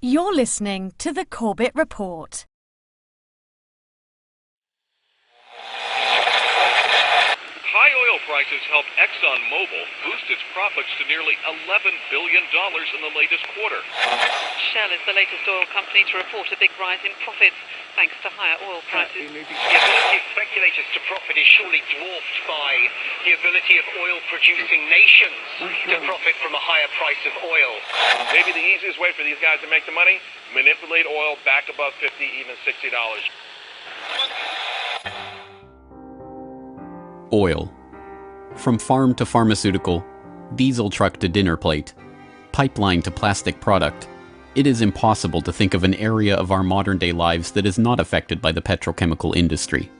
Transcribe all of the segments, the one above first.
You're listening to the Corbett Report. High oil prices helped ExxonMobil boost its profits to nearly $11 billion in the latest quarter. Shell is the latest oil company to report a big rise in profits thanks to higher oil prices. The ability of speculators to profit is surely dwarfed by the ability of oil-producing nations to profit from a higher price of oil. Maybe the easiest way for these guys to make the money, manipulate oil back above $50, even $60. Oil. From farm to pharmaceutical, diesel truck to dinner plate, pipeline to plastic product, it is impossible to think of an area of our modern-day lives that is not affected by the petrochemical industry.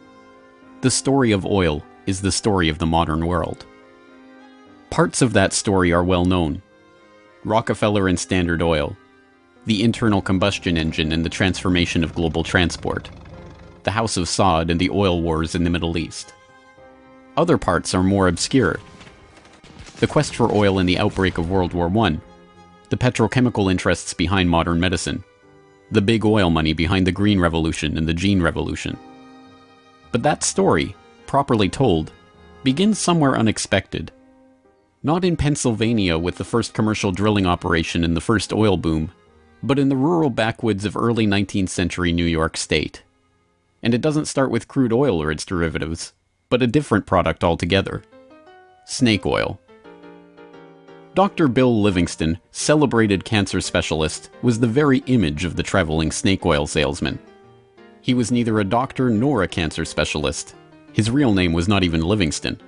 The story of oil is the story of the modern world. Parts of that story are well known. Rockefeller and Standard Oil, the internal combustion engine and the transformation of global transport, the House of Saud and the oil wars in the Middle East. Other parts are more obscure. The quest for oil in the outbreak of World War I, the petrochemical interests behind modern medicine, the big oil money behind the Green Revolution and the Gene Revolution. But that story, properly told, begins somewhere unexpected. Not in Pennsylvania with the first commercial drilling operation and the first oil boom, but in the rural backwoods of early 19th century New York State. And it doesn't start with crude oil or its derivatives, but a different product altogether. Snake oil. Dr. Bill Livingston, celebrated cancer specialist, was the very image of the traveling snake oil salesman. He was neither a doctor nor a cancer specialist. His real name was not even Livingston.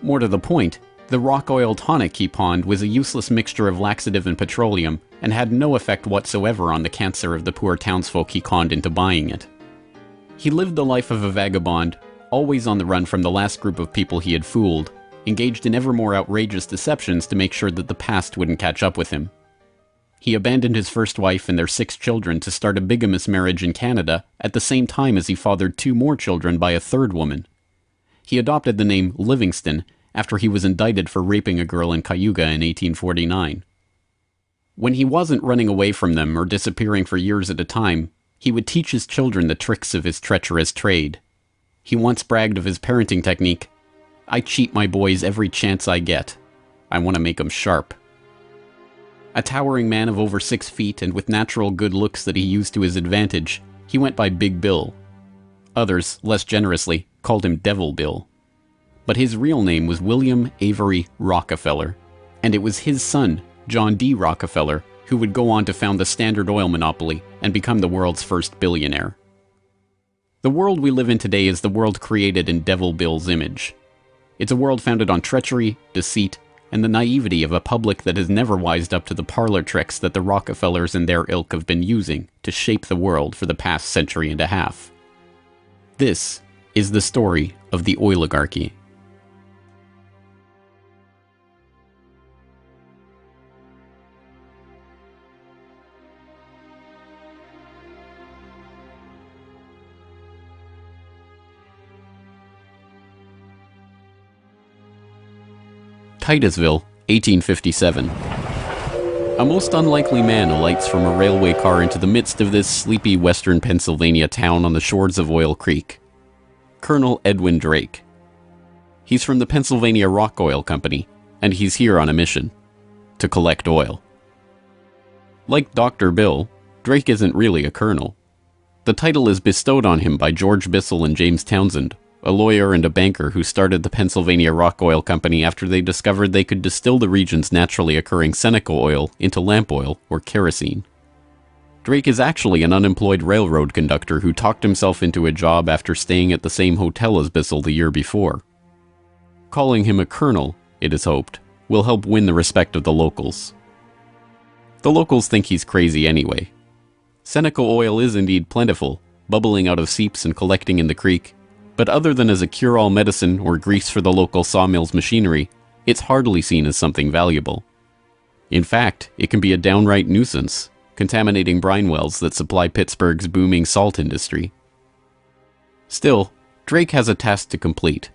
More to the point, the rock oil tonic he pawned was a useless mixture of laxative and petroleum, and had no effect whatsoever on the cancer of the poor townsfolk he conned into buying it. He lived the life of a vagabond, always on the run from the last group of people he had fooled, engaged in ever more outrageous deceptions to make sure that the past wouldn't catch up with him. He abandoned his first wife and their 6 children to start a bigamous marriage in Canada at the same time as he fathered 2 more children by a 3rd woman. He adopted the name Livingston after he was indicted for raping a girl in Cayuga in 1849. When he wasn't running away from them or disappearing for years at a time, he would teach his children the tricks of his treacherous trade. He once bragged of his parenting technique. "I cheat my boys every chance I get. I want to make 'em sharp." A towering man of over 6 feet and with natural good looks that he used to his advantage, he went by Big Bill. Others, less generously, called him Devil Bill. But his real name was William Avery Rockefeller, and it was his son, John D. Rockefeller, who would go on to found the Standard Oil monopoly and become the world's first billionaire. The world we live in today is the world created in Devil Bill's image. It's a world founded on treachery, deceit, and the naivety of a public that has never wised up to the parlor tricks that the Rockefellers and their ilk have been using to shape the world for the past century and a half. This is the story of the oligarchy. Titusville, 1857. A most unlikely man alights from a railway car into the midst of this sleepy western Pennsylvania town on the shores of Oil Creek. Colonel Edwin Drake. He's from the Pennsylvania Rock Oil Company, and he's here on a mission: to collect oil. Like Dr. Bill, Drake isn't really a colonel. The title is bestowed on him by George Bissell and James Townsend, a lawyer and a banker who started the Pennsylvania Rock Oil Company after they discovered they could distill the region's naturally occurring Seneca oil into lamp oil or kerosene. Drake is actually an unemployed railroad conductor who talked himself into a job after staying at the same hotel as Bissell the year before. Calling him a colonel, it is hoped, will help win the respect of the locals. The locals think he's crazy anyway. Seneca oil is indeed plentiful, bubbling out of seeps and collecting in the creek, but other than as a cure-all medicine or grease for the local sawmill's machinery, it's hardly seen as something valuable. In fact, it can be a downright nuisance, contaminating brine wells that supply Pittsburgh's booming salt industry. Still, Drake has a task to complete: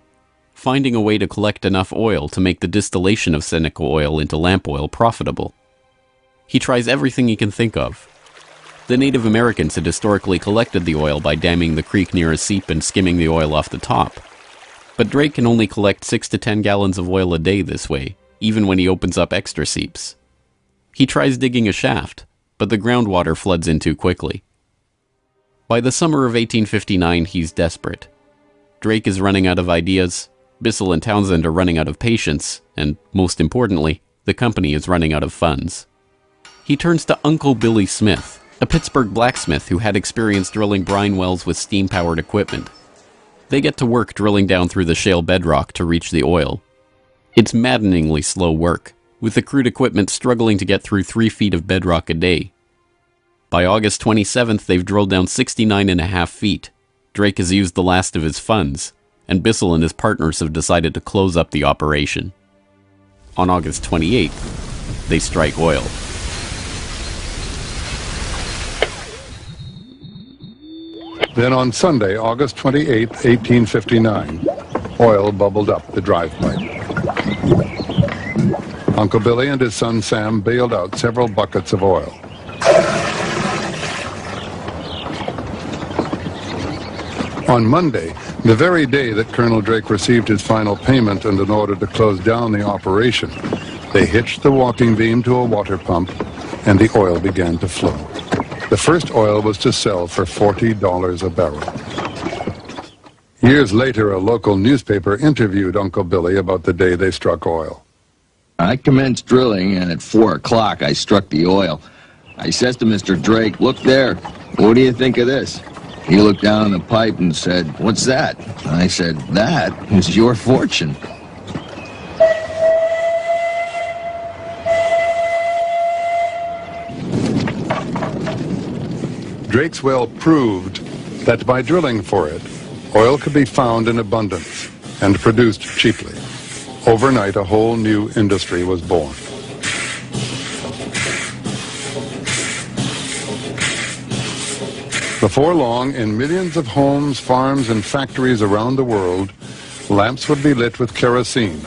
finding a way to collect enough oil to make the distillation of Seneca oil into lamp oil profitable. He tries everything he can think of, The Native Americans had historically collected the oil by damming the creek near a seep and skimming the oil off the top. But Drake can only collect 6 to 10 gallons of oil a day this way, even when he opens up extra seeps. He tries digging a shaft, but the groundwater floods in too quickly. By the summer of 1859, he's desperate. Drake is running out of ideas, Bissell and Townsend are running out of patience, and, most importantly, the company is running out of funds. He turns to Uncle Billy Smith, a Pittsburgh blacksmith who had experience drilling brine wells with steam-powered equipment. They get to work drilling down through the shale bedrock to reach the oil. It's maddeningly slow work, with the crude equipment struggling to get through 3 feet of bedrock a day. By August 27th, they've drilled down 69.5 feet. Drake has used the last of his funds, and Bissell and his partners have decided to close up the operation. On August 28th, they strike oil. Then on Sunday, August 28, 1859, oil bubbled up the drive pipe. Uncle Billy and his son Sam bailed out several buckets of oil. On Monday, the very day that Colonel Drake received his final payment and an order to close down the operation, they hitched the walking beam to a water pump and the oil began to flow. The first oil was to sell for $40 a barrel. Years later, a local newspaper interviewed Uncle Billy about the day they struck oil. I commenced drilling, and at 4 o'clock I struck the oil. I says to Mr. Drake, "Look there, what do you think of this?" He looked down the pipe and said, "What's that?" I said, "That is your fortune." Drake's well proved that by drilling for it, oil could be found in abundance and produced cheaply. Overnight, a whole new industry was born. Before long, in millions of homes, farms, and factories around the world, lamps would be lit with kerosene,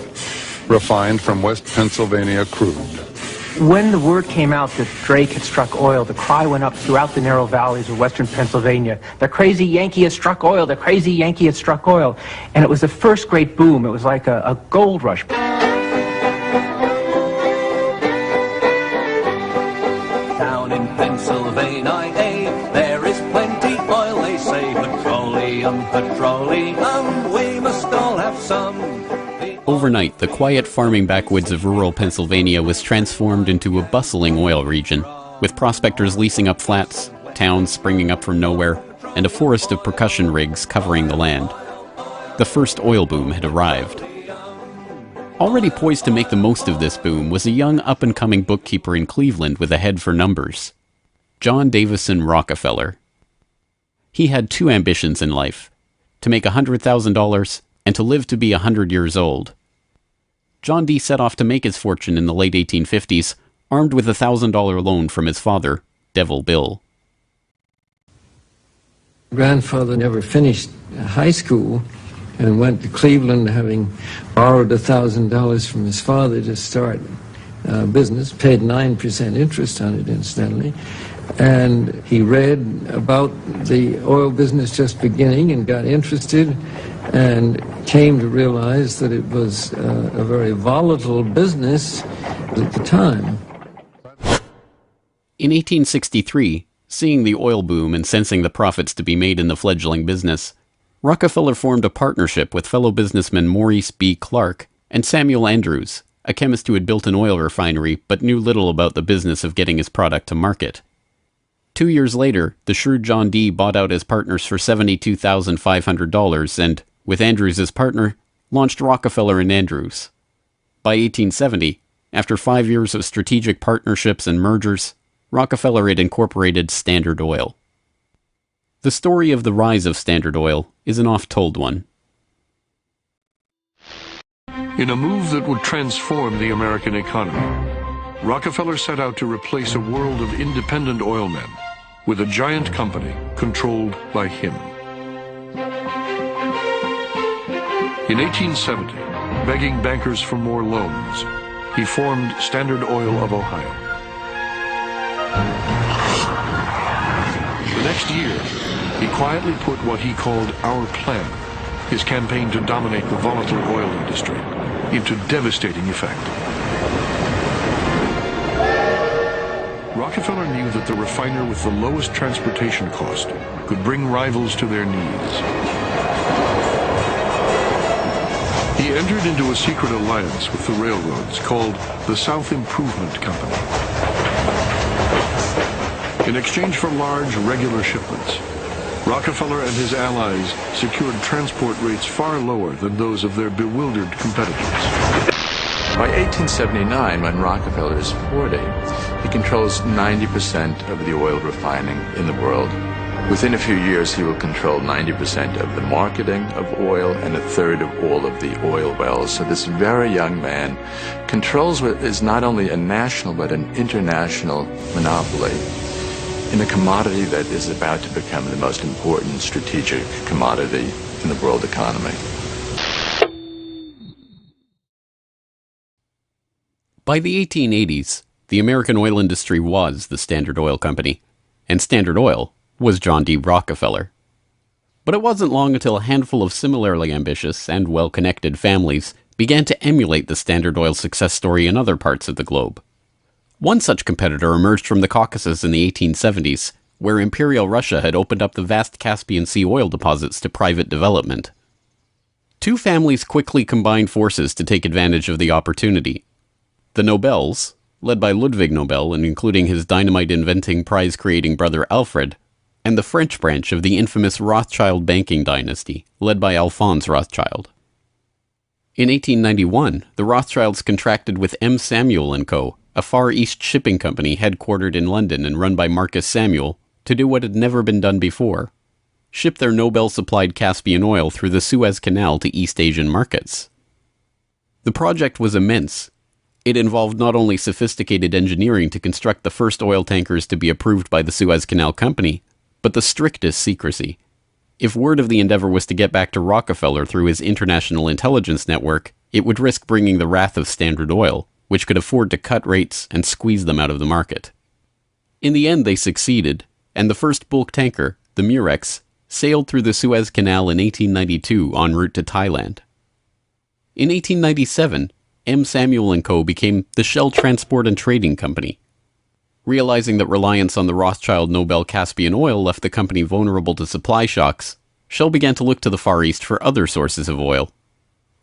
refined from West Pennsylvania crude. When the word came out that Drake had struck oil, the cry went up throughout the narrow valleys of western Pennsylvania. The crazy Yankee has struck oil, the crazy Yankee has struck oil. And it was the first great boom. It was like a gold rush. Down in Pennsylvania, there is plenty oil, they say. Petroleum, petroleum, we must all have some. Overnight, the quiet farming backwoods of rural Pennsylvania was transformed into a bustling oil region, with prospectors leasing up flats, towns springing up from nowhere, and a forest of percussion rigs covering the land. The first oil boom had arrived. Already poised to make the most of this boom was a young up-and-coming bookkeeper in Cleveland with a head for numbers, John Davison Rockefeller. He had 2 ambitions in life, to make $100,000 and to live to be 100 years old. John D. set off to make his fortune in the late 1850s, armed with a $1,000 loan from his father, Devil Bill. Grandfather never finished high school and went to Cleveland, having borrowed $1,000 from his father to start business, paid 9% interest on it, incidentally. And he read about the oil business just beginning and got interested and came to realize that it was a very volatile business at the time. In 1863, seeing the oil boom and sensing the profits to be made in the fledgling business, Rockefeller formed a partnership with fellow businessmen Maurice B. Clark and Samuel Andrews, a chemist who had built an oil refinery but knew little about the business of getting his product to market. 2 years later, the shrewd John D. bought out his partners for $72,500 and, with Andrews as partner, launched Rockefeller and Andrews. By 1870, after 5 years of strategic partnerships and mergers, Rockefeller had incorporated Standard Oil. The story of the rise of Standard Oil is an oft-told one. In a move that would transform the American economy, Rockefeller set out to replace a world of independent oil men with a giant company controlled by him. In 1870, begging bankers for more loans, he formed Standard Oil of Ohio. year, he quietly put what he called Our Plan, his campaign to dominate the volatile oil industry, into devastating effect. Rockefeller knew that the refiner with the lowest transportation cost could bring rivals to their knees. He entered into a secret alliance with the railroads called the South Improvement Company. In exchange for large, regular shipments, Rockefeller and his allies secured transport rates far lower than those of their bewildered competitors. By 1879, when Rockefeller is 40, he controls 90% of the oil refining in the world. Within a few years, he will control 90% of the marketing of oil and a third of all of the oil wells. So this very young man controls what is not only a national but an international monopoly in a commodity that is about to become the most important strategic commodity in the world economy. By the 1880s, the American oil industry was the Standard Oil Company, and Standard Oil was John D. Rockefeller. But it wasn't long until a handful of similarly ambitious and well-connected families began to emulate the Standard Oil success story in other parts of the globe. One such competitor emerged from the Caucasus in the 1870s, where Imperial Russia had opened up the vast Caspian Sea oil deposits to private development. Two families quickly combined forces to take advantage of the opportunity. The Nobels, led by Ludwig Nobel and including his dynamite-inventing, prize-creating brother Alfred, and the French branch of the infamous Rothschild banking dynasty, led by Alphonse Rothschild. In 1891, the Rothschilds contracted with M. Samuel & Co., a Far East shipping company headquartered in London and run by Marcus Samuel, to do what had never been done before: ship their Nobel-supplied Caspian oil through the Suez Canal to East Asian markets. The project was immense. It involved not only sophisticated engineering to construct the first oil tankers to be approved by the Suez Canal Company, but the strictest secrecy. If word of the endeavor was to get back to Rockefeller through his international intelligence network, it would risk bringing the wrath of Standard Oil, which could afford to cut rates and squeeze them out of the market. In the end, they succeeded, and the first bulk tanker, the Murex, sailed through the Suez Canal in 1892 en route to Thailand. In 1897, M. Samuel & Co. became the Shell Transport and Trading Company. Realizing that reliance on the Rothschild Nobel Caspian oil left the company vulnerable to supply shocks, Shell began to look to the Far East for other sources of oil.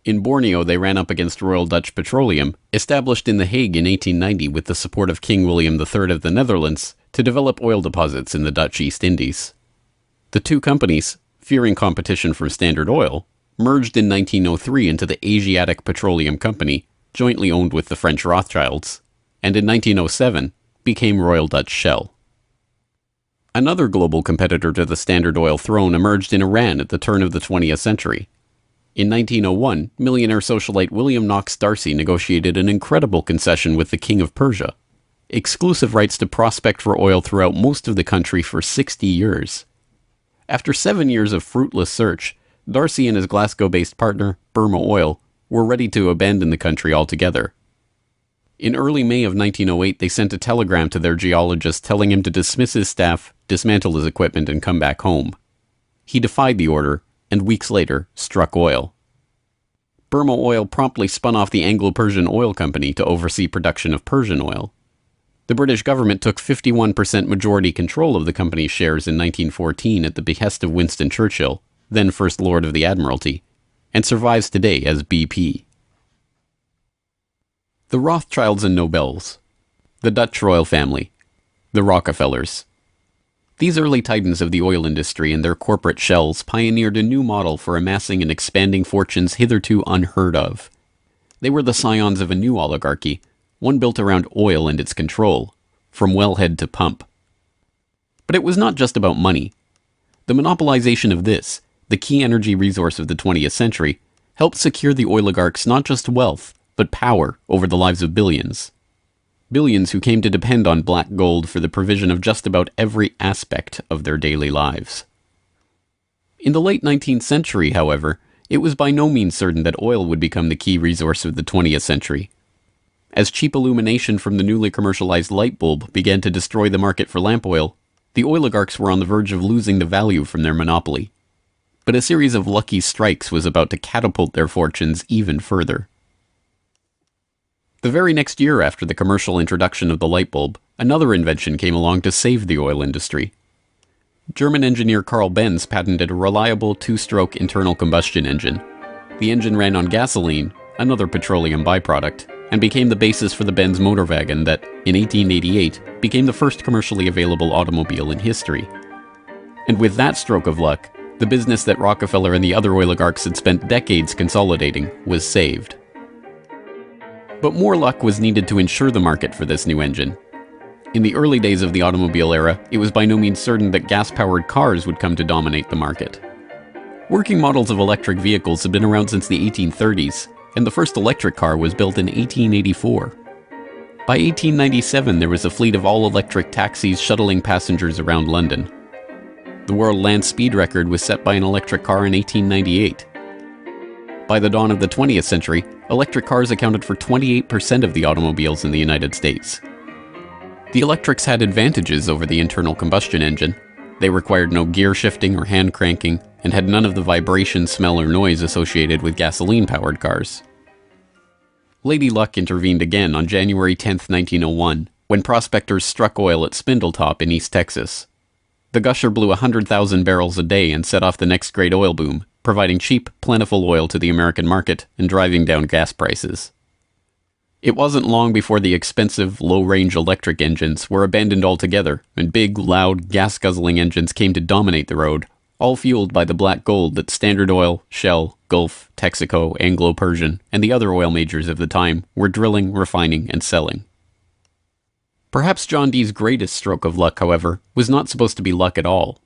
In Borneo, they ran up against Royal Dutch Petroleum, established in The Hague in 1890 with the support of King William III of the Netherlands, to develop oil deposits in the Dutch East Indies. The two companies, fearing competition from Standard Oil, merged in 1903 into the Asiatic Petroleum Company, jointly owned with the French Rothschilds, and in 1907 became Royal Dutch Shell. Another global competitor to the Standard Oil throne emerged in Iran at the turn of the 20th century. In 1901, millionaire socialite William Knox D'Arcy negotiated an incredible concession with the King of Persia: exclusive rights to prospect for oil throughout most of the country for 60 years. After 7 years of fruitless search, D'Arcy and his Glasgow-based partner, Burma Oil, were ready to abandon the country altogether. In early May of 1908, they sent a telegram to their geologist telling him to dismiss his staff, dismantle his equipment, and come back home. He defied the order, and weeks later, struck oil. Burma Oil promptly spun off the Anglo-Persian Oil Company to oversee production of Persian oil. The British government took 51% majority control of the company's shares in 1914 at the behest of Winston Churchill, then First Lord of the Admiralty, and survives today as BP. The Rothschilds and Nobels, the Dutch royal family, the Rockefellers. These early titans of the oil industry and their corporate shells pioneered a new model for amassing and expanding fortunes hitherto unheard of. They were the scions of a new oligarchy, one built around oil and its control, from wellhead to pump. But it was not just about money. The monopolization of this, the key energy resource of the 20th century, helped secure the oligarchs not just wealth, but power over the lives of billions. Billions who came to depend on black gold for the provision of just about every aspect of their daily lives. In the late 19th century, however, it was by no means certain that oil would become the key resource of the 20th century. As cheap illumination from the newly commercialized light bulb began to destroy the market for lamp oil, The oligarchs were on the verge of losing the value from their monopoly. But a series of lucky strikes was about to catapult their fortunes even further. The very next year after the commercial introduction of the light bulb, another invention came along to save the oil industry. German engineer Carl Benz patented a reliable two-stroke internal combustion engine. The engine ran on gasoline, another petroleum byproduct, and became the basis for the Benz motor wagon that, in 1888, became the first commercially available automobile in history. And with that stroke of luck, the business that Rockefeller and the other oligarchs had spent decades consolidating was saved. But more luck was needed to ensure the market for this new engine. In the early days of the automobile era, it was by no means certain that gas-powered cars would come to dominate the market. Working models of electric vehicles had been around since the 1830s, and the first electric car was built in 1884. By 1897, there was a fleet of all-electric taxis shuttling passengers around London. The world land speed record was set by an electric car in 1898. By the dawn of the 20th century, electric cars accounted for 28% of the automobiles in the United States. The electrics had advantages over the internal combustion engine. They required no gear shifting or hand cranking, and had none of the vibration, smell, or noise associated with gasoline-powered cars. Lady Luck intervened again on January 10, 1901, when prospectors struck oil at Spindletop in East Texas. The gusher blew 100,000 barrels a day and set off the next great oil boom, providing cheap, plentiful oil to the American market and driving down gas prices. It wasn't long before the expensive, low-range electric engines were abandoned altogether, and big, loud, gas-guzzling engines came to dominate the road, all fueled by the black gold that Standard Oil, Shell, Gulf, Texaco, Anglo-Persian, and the other oil majors of the time were drilling, refining, and selling. Perhaps John D's greatest stroke of luck, however, was not supposed to be luck at all.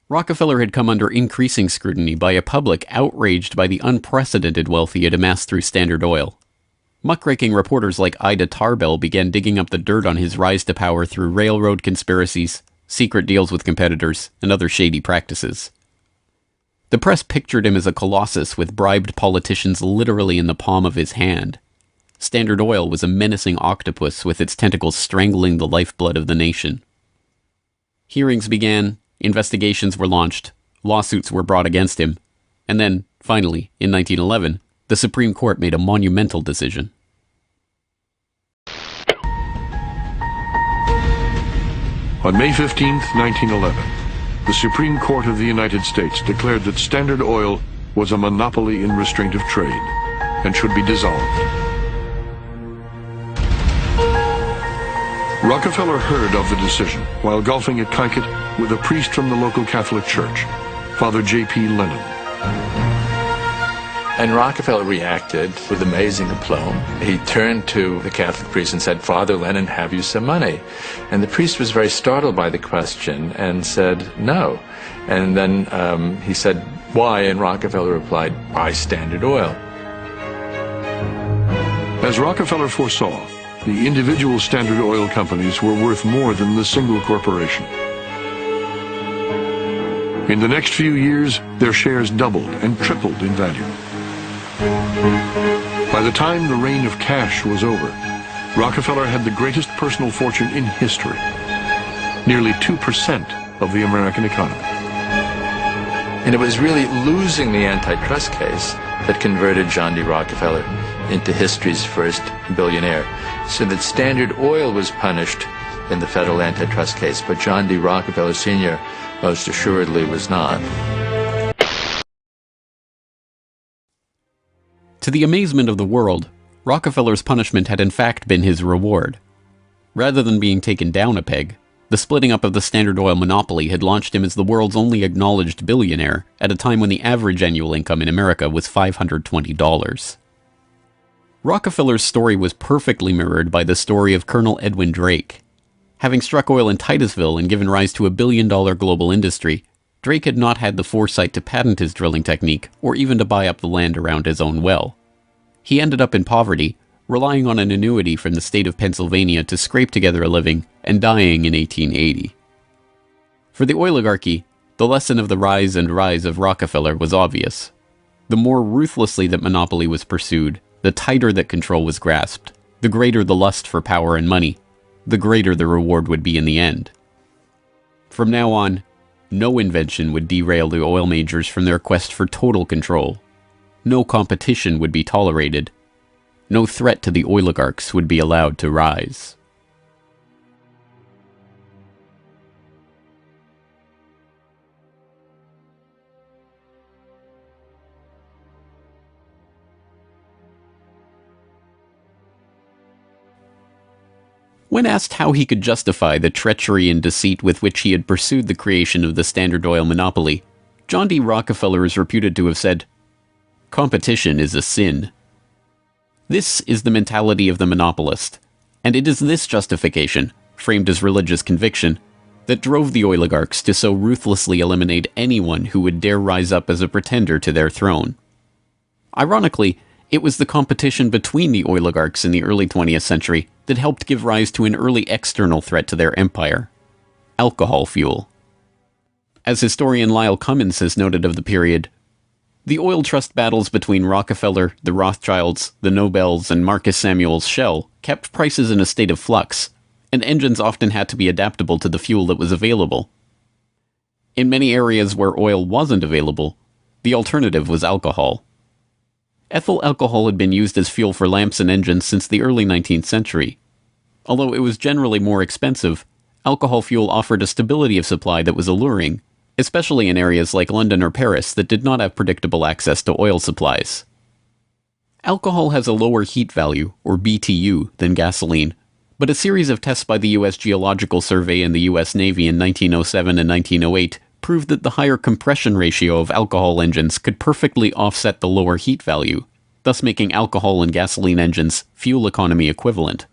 Rockefeller had come under increasing scrutiny by a public outraged by the unprecedented wealth he had amassed through Standard Oil. Muckraking reporters like Ida Tarbell began digging up the dirt on his rise to power through railroad conspiracies, secret deals with competitors, and other shady practices. The press pictured him as a colossus with bribed politicians literally in the palm of his hand. Standard Oil was a menacing octopus with its tentacles strangling the lifeblood of the nation. Hearings began, investigations were launched, lawsuits were brought against him, and then, finally, in 1911, the Supreme Court made a monumental decision. On May 15, 1911, the Supreme Court of the United States declared that Standard Oil was a monopoly in restraint of trade and should be dissolved. Rockefeller heard of the decision while golfing at Kykuit with a priest from the local Catholic Church, Father J.P. Lennon. And Rockefeller reacted with amazing aplomb. He turned to the Catholic priest and said, "Father Lennon, have you some money?" And the priest was very startled by the question and said, "No." And then he said, "Why?" And Rockefeller replied, "Buy Standard Oil." As Rockefeller foresaw, the individual Standard Oil companies were worth more than the single corporation. In the next few years, their shares doubled and tripled in value. By the time the reign of cash was over, Rockefeller had the greatest personal fortune in history, nearly 2% of the American economy. And it was really losing the antitrust case that converted John D. Rockefeller into history's first billionaire. So that Standard Oil was punished in the federal antitrust case, but John D. Rockefeller Sr. most assuredly was not. To the amazement of the world, Rockefeller's punishment had in fact been his reward. Rather than being taken down a peg, the splitting up of the Standard Oil monopoly had launched him as the world's only acknowledged billionaire at a time when the average annual income in America was $520. Rockefeller's story was perfectly mirrored by the story of Colonel Edwin Drake. Having struck oil in Titusville and given rise to a billion-dollar global industry, Drake had not had the foresight to patent his drilling technique or even to buy up the land around his own well. He ended up in poverty, relying on an annuity from the state of Pennsylvania to scrape together a living, and dying in 1880. For the oligarchy, the lesson of the rise of Rockefeller was obvious. The more ruthlessly that monopoly was pursued, the tighter that control was grasped, the greater the lust for power and money, the greater the reward would be in the end. From now on, no invention would derail the oil majors from their quest for total control. No competition would be tolerated. No threat to the oligarchs would be allowed to rise. When asked how he could justify the treachery and deceit with which he had pursued the creation of the Standard Oil monopoly, John D. Rockefeller is reputed to have said, "Competition is a sin." This is the mentality of the monopolist, and it is this justification, framed as religious conviction, that drove the oligarchs to so ruthlessly eliminate anyone who would dare rise up as a pretender to their throne. Ironically, it was the competition between the oligarchs in the early 20th century that helped give rise to an early external threat to their empire: alcohol fuel. As historian Lyle Cummins has noted of the period, the oil trust battles between Rockefeller, the Rothschilds, the Nobels, and Marcus Samuel's Shell kept prices in a state of flux, and engines often had to be adaptable to the fuel that was available. In many areas where oil wasn't available, the alternative was alcohol. Ethyl alcohol had been used as fuel for lamps and engines since the early 19th century. Although it was generally more expensive, alcohol fuel offered a stability of supply that was alluring, especially in areas like London or Paris that did not have predictable access to oil supplies. Alcohol has a lower heat value, or BTU, than gasoline, but a series of tests by the U.S. Geological Survey and the U.S. Navy in 1907 and 1908 proved that the higher compression ratio of alcohol engines could perfectly offset the lower heat value, thus making alcohol and gasoline engines fuel economy equivalent.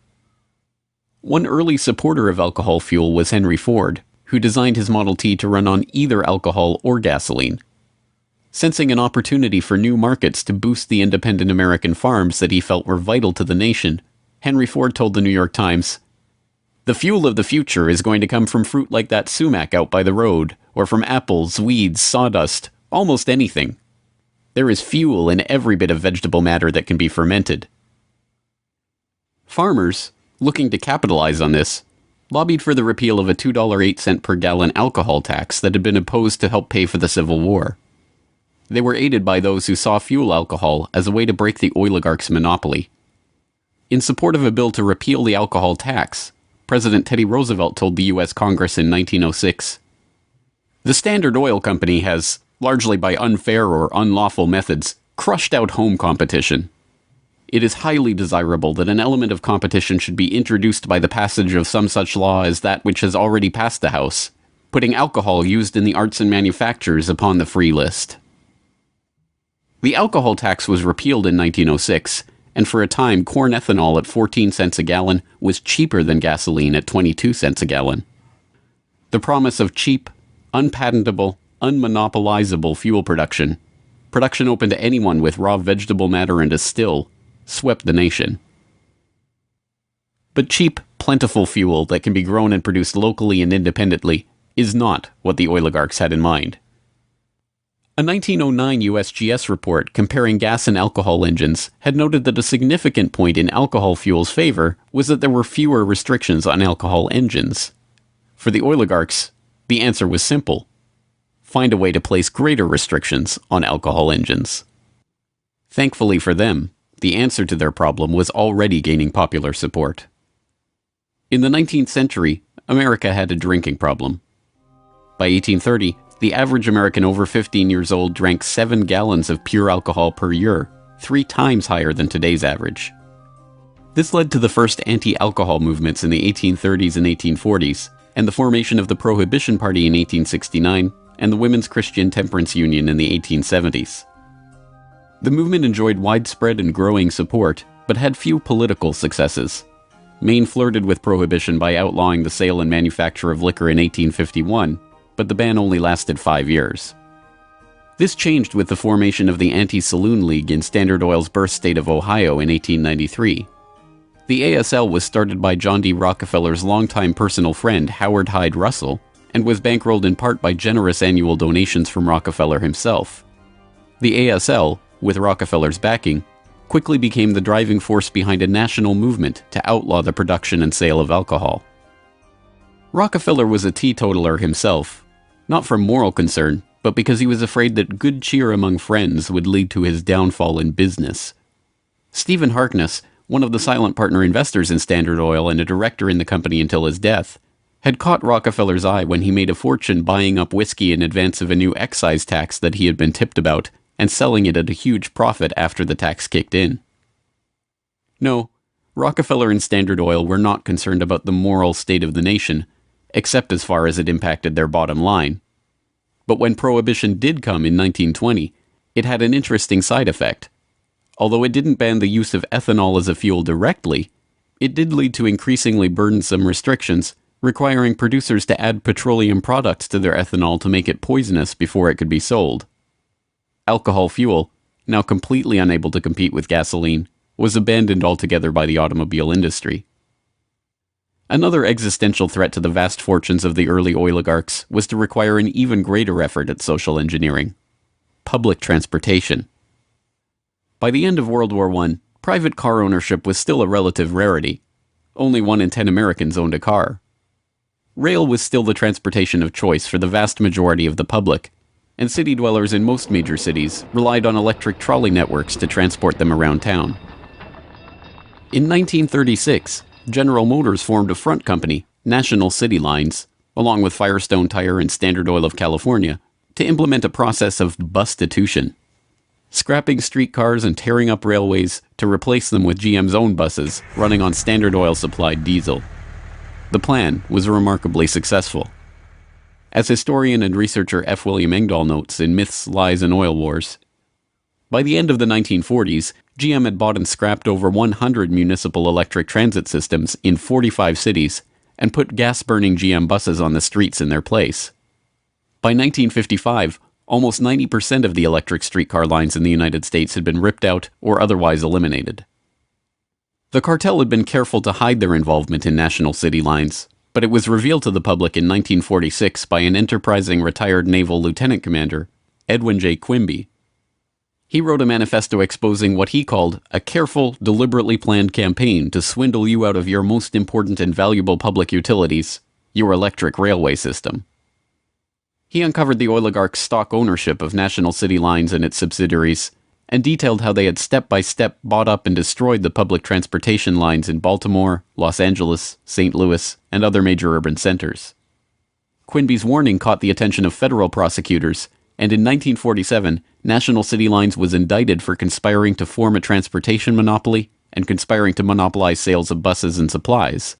One early supporter of alcohol fuel was Henry Ford, who designed his Model T to run on either alcohol or gasoline. Sensing an opportunity for new markets to boost the independent American farms that he felt were vital to the nation, Henry Ford told the New York Times, "The fuel of the future is going to come from fruit like that sumac out by the road, or from apples, weeds, sawdust, almost anything. There is fuel in every bit of vegetable matter that can be fermented." Farmers, looking to capitalize on this, lobbied for the repeal of a $2.08 per gallon alcohol tax that had been imposed to help pay for the Civil War. They were aided by those who saw fuel alcohol as a way to break the oligarchs' monopoly. In support of a bill to repeal the alcohol tax, President Teddy Roosevelt told the U.S. Congress in 1906, "The Standard Oil Company has, largely by unfair or unlawful methods, crushed out home competition. It is highly desirable that an element of competition should be introduced by the passage of some such law as that which has already passed the House, putting alcohol used in the arts and manufactures upon the free list." The alcohol tax was repealed in 1906, and for a time corn ethanol at 14 cents a gallon was cheaper than gasoline at 22 cents a gallon. The promise of cheap, unpatentable, unmonopolizable fuel production open to anyone with raw vegetable matter and a still, swept the nation. But cheap, plentiful fuel that can be grown and produced locally and independently is not what the oligarchs had in mind. A 1909 USGS report comparing gas and alcohol engines had noted that a significant point in alcohol fuel's favor was that there were fewer restrictions on alcohol engines. For the oligarchs, the answer was simple: find a way to place greater restrictions on alcohol engines. Thankfully for them, the answer to their problem was already gaining popular support. In the 19th century, America had a drinking problem. By 1830, the average American over 15 years old drank 7 gallons of pure alcohol per year, 3 times higher than today's average. This led to the first anti-alcohol movements in the 1830s and 1840s, and the formation of the Prohibition Party in 1869, and the Women's Christian Temperance Union in the 1870s. The movement enjoyed widespread and growing support, but had few political successes. Maine flirted with prohibition by outlawing the sale and manufacture of liquor in 1851, but the ban only lasted 5 years. This changed with the formation of the Anti-Saloon League in Standard Oil's birth state of Ohio in 1893. The ASL was started by John D. Rockefeller's longtime personal friend Howard Hyde Russell, and was bankrolled in part by generous annual donations from Rockefeller himself. The ASL, with Rockefeller's backing, quickly became the driving force behind a national movement to outlaw the production and sale of alcohol. Rockefeller was a teetotaler himself, not from moral concern, but because he was afraid that good cheer among friends would lead to his downfall in business. Stephen Harkness, one of the silent partner investors in Standard Oil and a director in the company until his death, had caught Rockefeller's eye when he made a fortune buying up whiskey in advance of a new excise tax that he had been tipped about and selling it at a huge profit after the tax kicked in. No, Rockefeller and Standard Oil were not concerned about the moral state of the nation, except as far as it impacted their bottom line. But when Prohibition did come in 1920, it had an interesting side effect. Although it didn't ban the use of ethanol as a fuel directly, it did lead to increasingly burdensome restrictions, requiring producers to add petroleum products to their ethanol to make it poisonous before it could be sold. Alcohol fuel, now completely unable to compete with gasoline, was abandoned altogether by the automobile industry. Another existential threat to the vast fortunes of the early oligarchs was to require an even greater effort at social engineering: public transportation. By the end of World War I, private car ownership was still a relative rarity. Only 1 in 10 Americans owned a car. Rail was still the transportation of choice for the vast majority of the public, and city dwellers in most major cities relied on electric trolley networks to transport them around town. In 1936, General Motors formed a front company, National City Lines, along with Firestone Tire and Standard Oil of California, to implement a process of bustitution, scrapping streetcars and tearing up railways to replace them with GM's own buses running on Standard Oil-supplied diesel. The plan was remarkably successful. As historian and researcher F. William Engdahl notes in Myths, Lies, and Oil Wars, by the end of the 1940s, GM had bought and scrapped over 100 municipal electric transit systems in 45 cities and put gas-burning GM buses on the streets in their place. By 1955, almost 90% of the electric streetcar lines in the United States had been ripped out or otherwise eliminated. The cartel had been careful to hide their involvement in National City Lines, but it was revealed to the public in 1946 by an enterprising retired naval lieutenant commander, Edwin J. Quimby. He wrote a manifesto exposing what he called a careful, deliberately planned campaign to swindle you out of your most important and valuable public utilities, your electric railway system. He uncovered the oligarchs' stock ownership of National City Lines and its subsidiaries, and detailed how they had step-by-step bought up and destroyed the public transportation lines in Baltimore, Los Angeles, St. Louis, and other major urban centers. Quimby's warning caught the attention of federal prosecutors, and in 1947, National City Lines was indicted for conspiring to form a transportation monopoly and conspiring to monopolize sales of buses and supplies.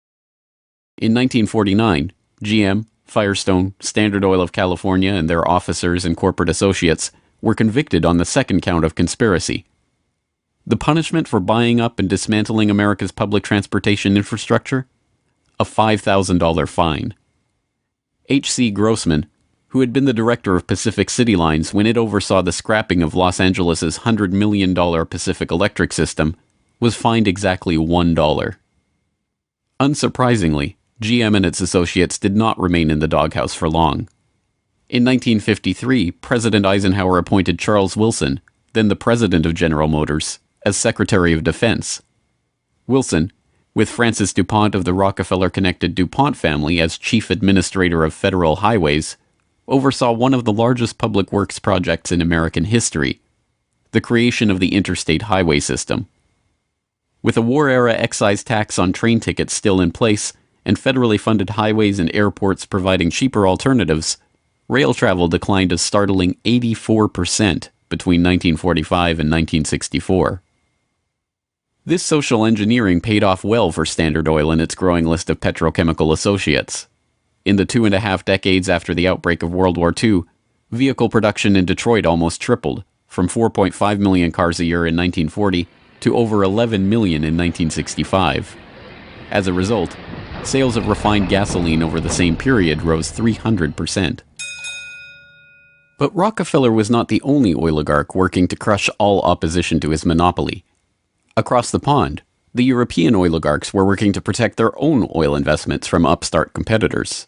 In 1949, GM, Firestone, Standard Oil of California, and their officers and corporate associates were convicted on the second count of conspiracy. The punishment for buying up and dismantling America's public transportation infrastructure? A $5,000 fine. H.C. Grossman, who had been the director of Pacific City Lines when it oversaw the scrapping of Los Angeles' $100 million Pacific Electric system, was fined exactly $1. Unsurprisingly, GM and its associates did not remain in the doghouse for long. In 1953, President Eisenhower appointed Charles Wilson, then the president of General Motors, as Secretary of Defense. Wilson, with Francis DuPont of the Rockefeller-connected DuPont family as chief administrator of federal highways, oversaw one of the largest public works projects in American history, the creation of the interstate highway system. With a war-era excise tax on train tickets still in place, and federally funded highways and airports providing cheaper alternatives, rail travel declined a startling 84% between 1945 and 1964. This social engineering paid off well for Standard Oil and its growing list of petrochemical associates. In the 2.5 decades after the outbreak of World War II, vehicle production in Detroit almost tripled, from 4.5 million cars a year in 1940 to over 11 million in 1965. As a result, sales of refined gasoline over the same period rose 300%. But Rockefeller was not the only oligarch working to crush all opposition to his monopoly. Across the pond, the European oligarchs were working to protect their own oil investments from upstart competitors.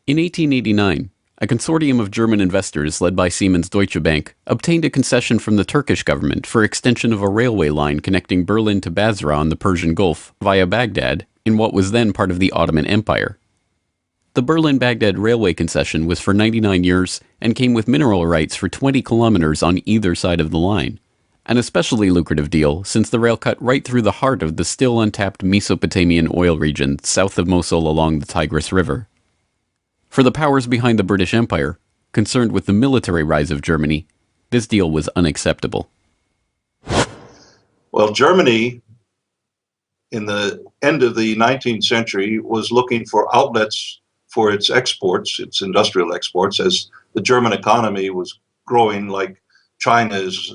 In 1889, a consortium of German investors led by Siemens Deutsche Bank obtained a concession from the Turkish government for extension of a railway line connecting Berlin to Basra on the Persian Gulf via Baghdad in what was then part of the Ottoman Empire. The Berlin-Baghdad railway concession was for 99 years and came with mineral rights for 20 kilometers on either side of the line. An especially lucrative deal since the rail cut right through the heart of the still untapped Mesopotamian oil region south of Mosul along the Tigris River. For the powers behind the British Empire, concerned with the military rise of Germany, this deal was unacceptable. Well, Germany, in the end of the 19th century, was looking for outlets for its exports, its industrial exports, as the German economy was growing like China is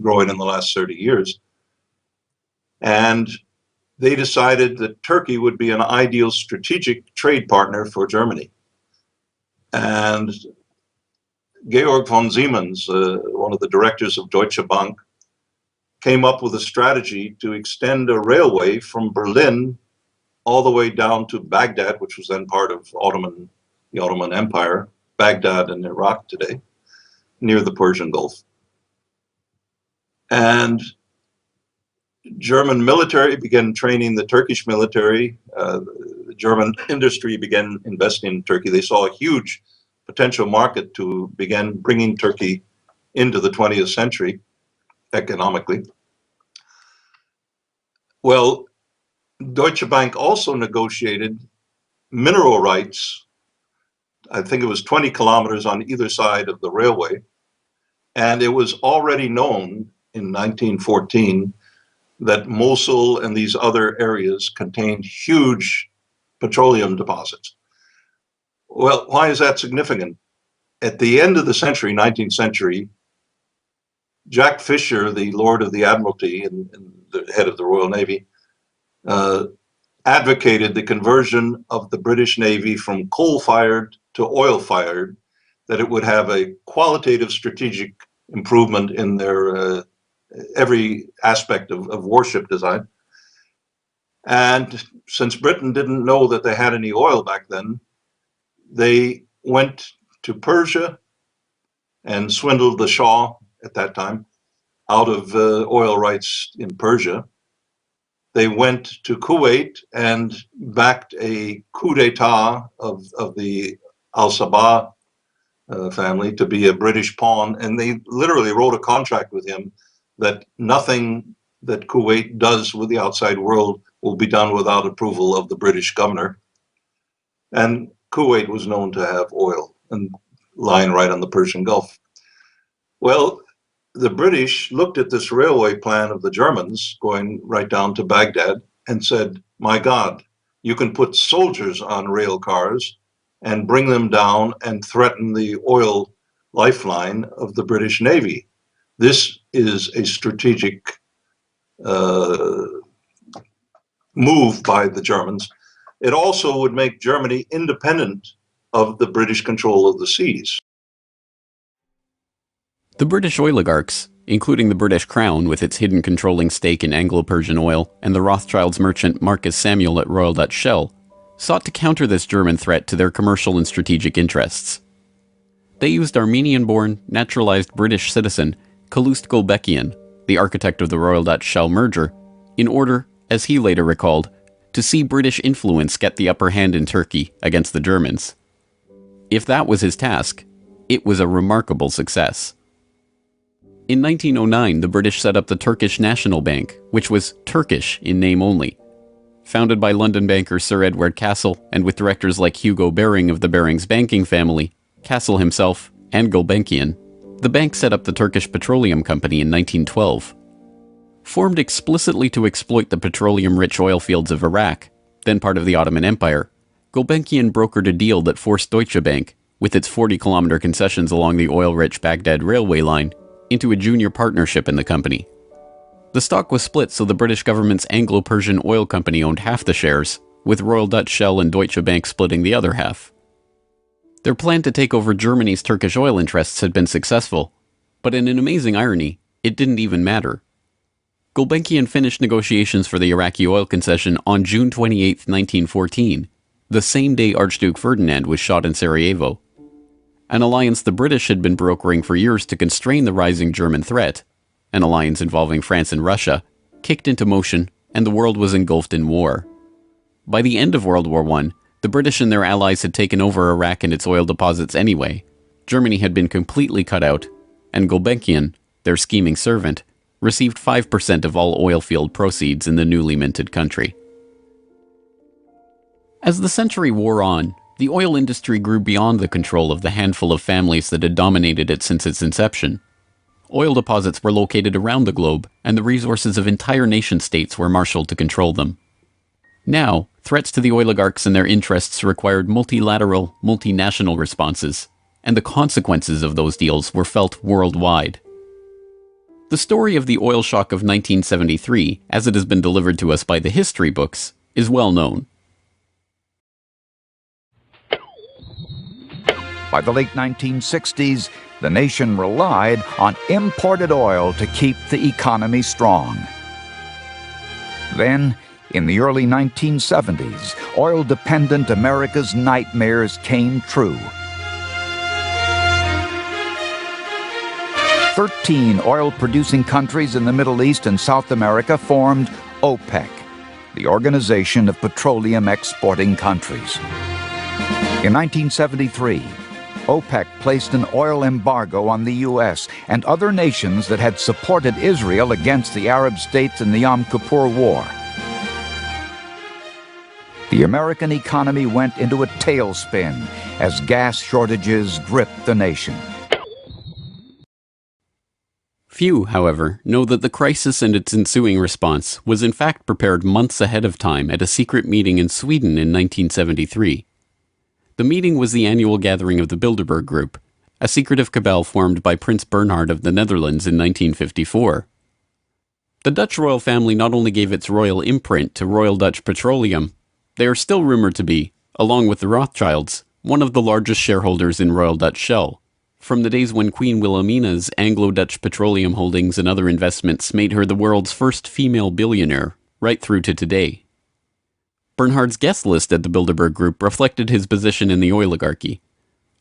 growing in the last 30 years. And they decided that Turkey would be an ideal strategic trade partner for Germany. And Georg von Siemens, one of the directors of Deutsche Bank, came up with a strategy to extend a railway from Berlin all the way down to Baghdad, which was then part of the Ottoman Empire, Baghdad in Iraq today, near the Persian Gulf. And German military began training the Turkish military. The German industry began investing in Turkey. They saw a huge potential market to begin bringing Turkey into the 20th century economically. Well, Deutsche Bank also negotiated mineral rights. I think it was 20 kilometers on either side of the railway. And it was already known in 1914 that Mosul and these other areas contained huge petroleum deposits. Well, why is that significant? At the end of the century, 19th century, Jack Fisher, the Lord of the Admiralty and the head of the Royal Navy, advocated the conversion of the British Navy from coal-fired to oil-fired, that it would have a qualitative strategic improvement in their every aspect of warship design. And since Britain didn't know that they had any oil back then, they went to Persia and swindled the Shah at that time out of oil rights in Persia. They went to Kuwait and backed a coup d'etat of the Al-Sabah family to be a British pawn, and they literally wrote a contract with him that nothing that Kuwait does with the outside world will be done without approval of the British governor. And Kuwait was known to have oil and lying right on the Persian Gulf. Well, the British looked at this railway plan of the Germans going right down to Baghdad and said, my God, you can put soldiers on rail cars and bring them down and threaten the oil lifeline of the British Navy. This is a strategic move by the Germans. It also would make Germany independent of the British control of the seas. The British oligarchs, including the British Crown with its hidden controlling stake in Anglo-Persian oil and the Rothschilds merchant Marcus Samuel at Royal Dutch Shell, sought to counter this German threat to their commercial and strategic interests. They used Armenian-born, naturalized British citizen Calouste Gulbenkian, the architect of the Royal Dutch Shell merger, in order, as he later recalled, to see British influence get the upper hand in Turkey against the Germans. If that was his task, it was a remarkable success. In 1909, the British set up the Turkish National Bank, which was Turkish in name only. Founded by London banker Sir Edward Castle and with directors like Hugo Baring of the Barings banking family, Castle himself, and Gulbenkian, the bank set up the Turkish Petroleum Company in 1912. Formed explicitly to exploit the petroleum-rich oil fields of Iraq, then part of the Ottoman Empire, Gulbenkian brokered a deal that forced Deutsche Bank, with its 40-kilometer concessions along the oil-rich Baghdad railway line, into a junior partnership in the company. The stock was split so the British government's Anglo-Persian Oil Company owned half the shares, with Royal Dutch Shell and Deutsche Bank splitting the other half. Their plan to take over Germany's Turkish oil interests had been successful, but in an amazing irony, it didn't even matter. Gulbenkian finished negotiations for the Iraqi oil concession on June 28, 1914, the same day Archduke Ferdinand was shot in Sarajevo. An alliance the British had been brokering for years to constrain the rising German threat, an alliance involving France and Russia, kicked into motion, and the world was engulfed in war. By the end of World War I, The British and their allies had taken over Iraq and its oil deposits anyway. Germany had been completely cut out, and Gulbenkian, their scheming servant, received 5% of all oil field proceeds in the newly minted country. As the century wore on, the oil industry grew beyond the control of the handful of families that had dominated it since its inception. Oil deposits were located around the globe, and the resources of entire nation-states were marshaled to control them. Now, threats to the oligarchs and their interests required multilateral, multinational responses, and the consequences of those deals were felt worldwide. The story of the oil shock of 1973, as it has been delivered to us by the history books, is well known. By the late 1960s, the nation relied on imported oil to keep the economy strong. Then, in the early 1970s, oil-dependent America's nightmares came true. 13 oil-producing countries in the Middle East and South America formed OPEC, the Organization of Petroleum Exporting Countries. In 1973, OPEC placed an oil embargo on the U.S. and other nations that had supported Israel against the Arab states in the Yom Kippur War. The American economy went into a tailspin as gas shortages gripped the nation. Few, however, know that the crisis and its ensuing response was in fact prepared months ahead of time at a secret meeting in Sweden in 1973. The meeting was the annual gathering of the Bilderberg Group, a secretive cabal formed by Prince Bernhard of the Netherlands in 1954. The Dutch royal family not only gave its royal imprint to Royal Dutch Petroleum, they are still rumored to be, along with the Rothschilds, one of the largest shareholders in Royal Dutch Shell, from the days when Queen Wilhelmina's Anglo-Dutch petroleum holdings and other investments made her the world's first female billionaire, right through to today. Bernhard's guest list at the Bilderberg Group reflected his position in the oligarchy.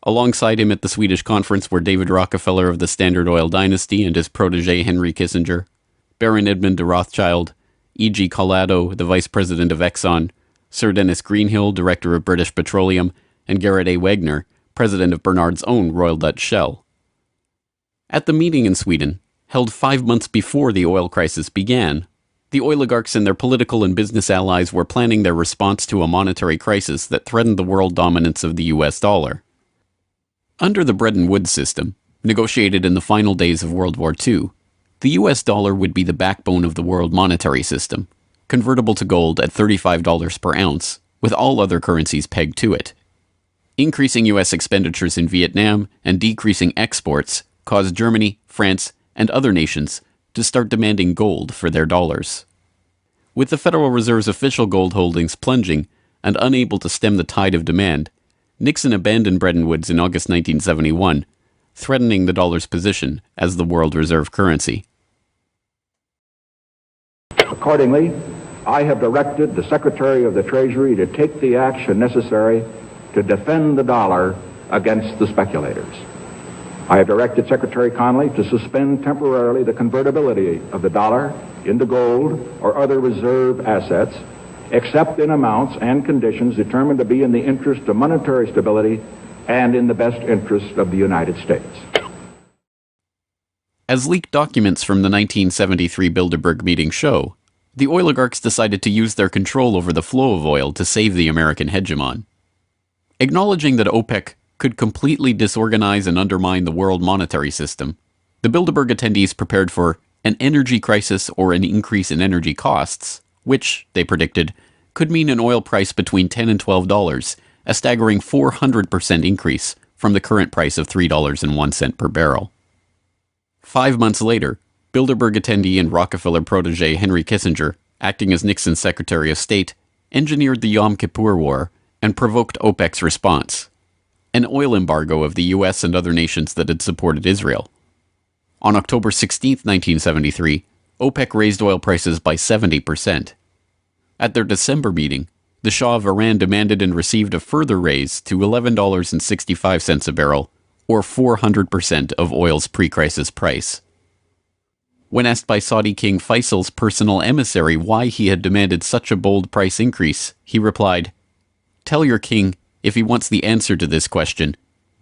Alongside him at the Swedish conference were David Rockefeller of the Standard Oil dynasty and his protege Henry Kissinger, Baron Edmund de Rothschild, E.G. Collado, the vice president of Exxon, Sir Dennis Greenhill, director of British Petroleum, and Gerrit A. Wagner, president of Bernhard's own Royal Dutch Shell. At the meeting in Sweden, held 5 months before the oil crisis began, the oligarchs and their political and business allies were planning their response to a monetary crisis that threatened the world dominance of the US dollar. Under the Bretton Woods system, negotiated in the final days of World War II, the US dollar would be the backbone of the world monetary system, convertible to gold at $35 per ounce, with all other currencies pegged to it. Increasing US expenditures in Vietnam and decreasing exports caused Germany, France, and other nations to start demanding gold for their dollars. With the Federal Reserve's official gold holdings plunging and unable to stem the tide of demand, Nixon abandoned Bretton Woods in August 1971, threatening the dollar's position as the world reserve currency. Accordingly, I have directed the Secretary of the Treasury to take the action necessary to defend the dollar against the speculators. I have directed Secretary Connally to suspend temporarily the convertibility of the dollar into gold or other reserve assets, except in amounts and conditions determined to be in the interest of monetary stability and in the best interest of the United States. As leaked documents from the 1973 Bilderberg meeting show, the oligarchs decided to use their control over the flow of oil to save the American hegemon. Acknowledging that OPEC could completely disorganize and undermine the world monetary system, the Bilderberg attendees prepared for an energy crisis or an increase in energy costs, which, they predicted, could mean an oil price between $10 and $12, a staggering 400% increase from the current price of $3.01 per barrel. 5 months later, Bilderberg attendee and Rockefeller protege Henry Kissinger, acting as Nixon's Secretary of State, engineered the Yom Kippur War and provoked OPEC's response, an oil embargo of the US and other nations that had supported Israel. On October 16, 1973, OPEC raised oil prices by 70%. At their December meeting, the Shah of Iran demanded and received a further raise to $11.65 a barrel, or 400% of oil's pre-crisis price. When asked by Saudi King Faisal's personal emissary why he had demanded such a bold price increase, he replied, Tell your king, if he wants the answer to this question,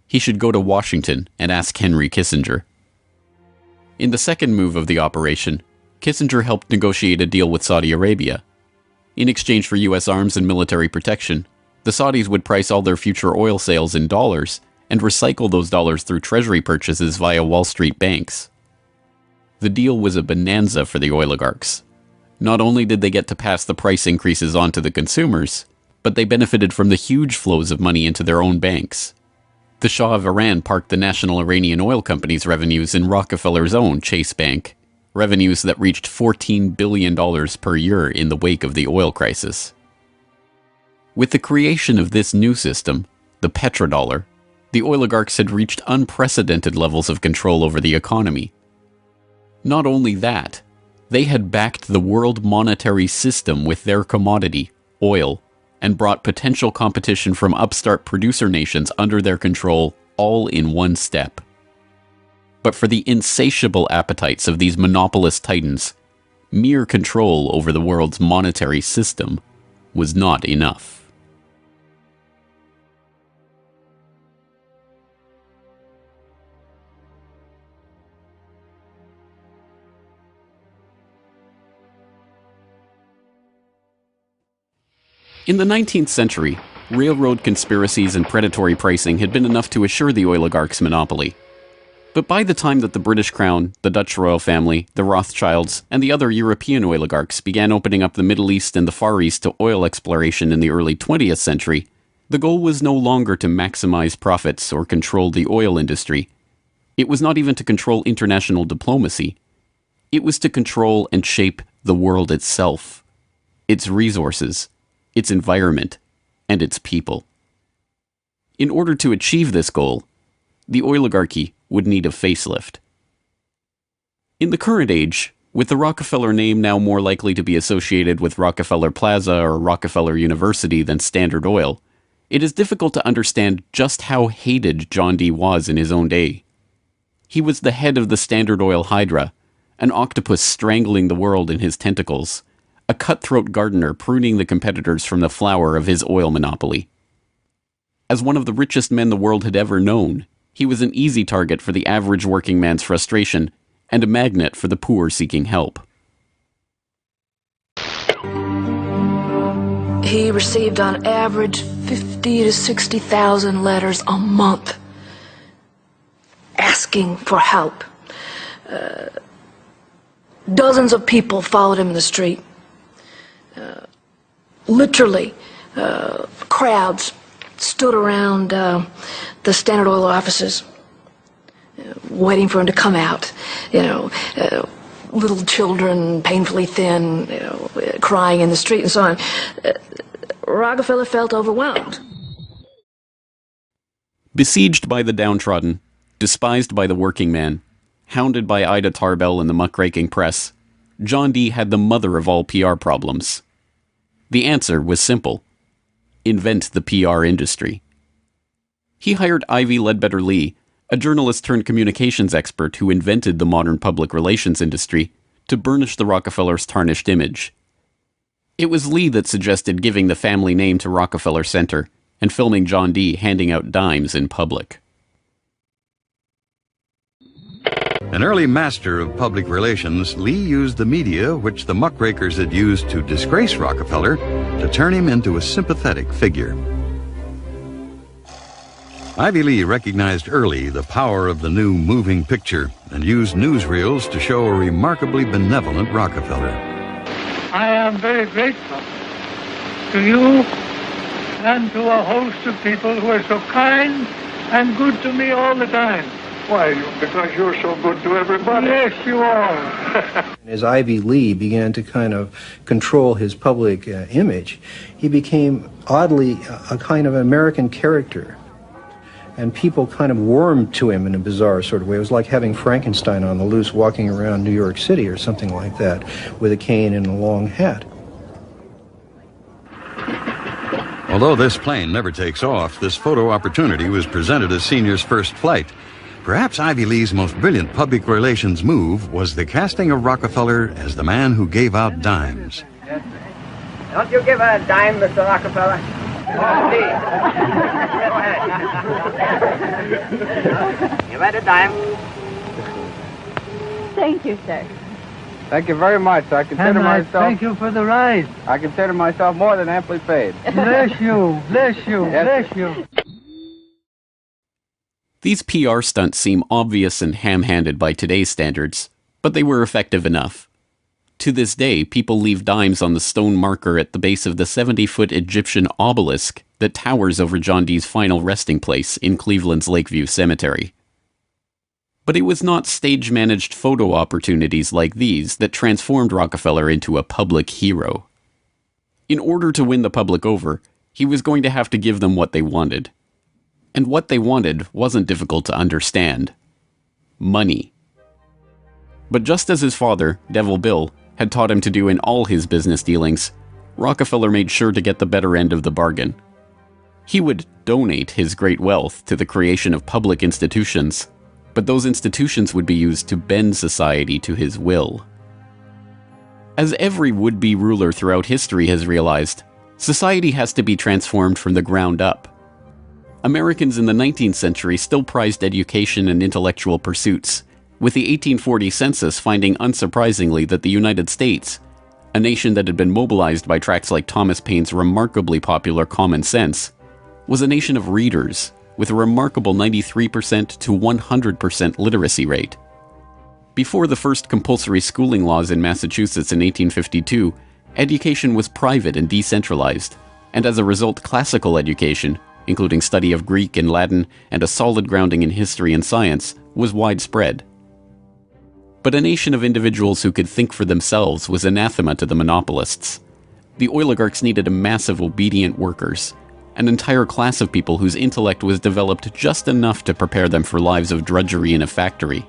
he should go to Washington and ask Henry Kissinger. In the second move of the operation, Kissinger helped negotiate a deal with Saudi Arabia. In exchange for U.S. arms and military protection, the Saudis would price all their future oil sales in dollars and recycle those dollars through treasury purchases via Wall Street banks. The deal was a bonanza for the oligarchs. Not only did they get to pass the price increases on to the consumers, but they benefited from the huge flows of money into their own banks. The Shah of Iran parked the National Iranian Oil Company's revenues in Rockefeller's own Chase Bank, revenues that reached $14 billion per year in the wake of the oil crisis. With the creation of this new system, the petrodollar, the oligarchs had reached unprecedented levels of control over the economy. Not only that, they had backed the world monetary system with their commodity, oil, and brought potential competition from upstart producer nations under their control all in one step. But for the insatiable appetites of these monopolist titans, mere control over the world's monetary system was not enough. In the 19th century, railroad conspiracies and predatory pricing had been enough to assure the oligarchs' monopoly. But by the time that the British Crown, the Dutch royal family, the Rothschilds, and the other European oligarchs began opening up the Middle East and the Far East to oil exploration in the early 20th century, the goal was no longer to maximize profits or control the oil industry. It was not even to control international diplomacy. It was to control and shape the world itself, its resources, its environment, and its people. In order to achieve this goal, the oligarchy would need a facelift. In the current age, with the Rockefeller name now more likely to be associated with Rockefeller Plaza or Rockefeller University than Standard Oil, it is difficult to understand just how hated John D. was in his own day. He was the head of the Standard Oil Hydra, an octopus strangling the world in his tentacles, a cutthroat gardener pruning the competitors from the flower of his oil monopoly. As one of the richest men the world had ever known, he was an easy target for the average working man's frustration and a magnet for the poor seeking help. He received on average 50 to 60,000 letters a month asking for help. Dozens of people followed him in the street. Literally, crowds stood around the Standard Oil offices, waiting for him to come out. Little children, painfully thin, crying in the street and so on. Rockefeller felt overwhelmed. Besieged by the downtrodden, despised by the working man, hounded by Ida Tarbell and the muckraking press, John D. had the mother of all PR problems. The answer was simple: invent the PR industry. He hired Ivy Ledbetter Lee, a journalist turned communications expert who invented the modern public relations industry, to burnish the Rockefellers' tarnished image. It was Lee that suggested giving the family name to Rockefeller Center and filming John D. handing out dimes in public. An early master of public relations, Lee used the media which the muckrakers had used to disgrace Rockefeller to turn him into a sympathetic figure. Ivy Lee recognized early the power of the new moving picture and used newsreels to show a remarkably benevolent Rockefeller. I am very grateful to you and to a host of people who are so kind and good to me all the time. Why? Because you're so good to everybody. Yes, you are. As Ivy Lee began to kind of control his public image, he became oddly a kind of American character. And people kind of warmed to him in a bizarre sort of way. It was like having Frankenstein on the loose walking around New York City or something like that, with a cane and a long hat. Although this plane never takes off, this photo opportunity was presented as Senior's first flight. Perhaps Ivy Lee's most brilliant public relations move was the casting of Rockefeller as the man who gave out dimes. Don't you give a dime, Mr. Rockefeller? You bet a dime. Thank you, sir. Thank you very much. I consider And I myself... thank you for the ride. I consider myself more than amply paid. Bless you, bless you, Yes. bless you. These PR stunts seem obvious and ham-handed by today's standards, but they were effective enough. To this day, people leave dimes on the stone marker at the base of the 70-foot Egyptian obelisk that towers over John Dee's final resting place in Cleveland's Lakeview Cemetery. But it was not stage-managed photo opportunities like these that transformed Rockefeller into a public hero. In order to win the public over, he was going to have to give them what they wanted. And what they wanted wasn't difficult to understand. Money. But just as his father, Devil Bill, had taught him to do in all his business dealings, Rockefeller made sure to get the better end of the bargain. He would donate his great wealth to the creation of public institutions, but those institutions would be used to bend society to his will. As every would-be ruler throughout history has realized, society has to be transformed from the ground up. Americans in the 19th century still prized education and intellectual pursuits, with the 1840 census finding unsurprisingly that the United States, a nation that had been mobilized by tracts like Thomas Paine's remarkably popular Common Sense, was a nation of readers, with a remarkable 93% to 100% literacy rate. Before the first compulsory schooling laws in Massachusetts in 1852, education was private and decentralized, and as a result classical education, including study of Greek and Latin and a solid grounding in history and science, was widespread. But a nation of individuals who could think for themselves was anathema to the monopolists. The oligarchs needed a mass of obedient workers, an entire class of people whose intellect was developed just enough to prepare them for lives of drudgery in a factory.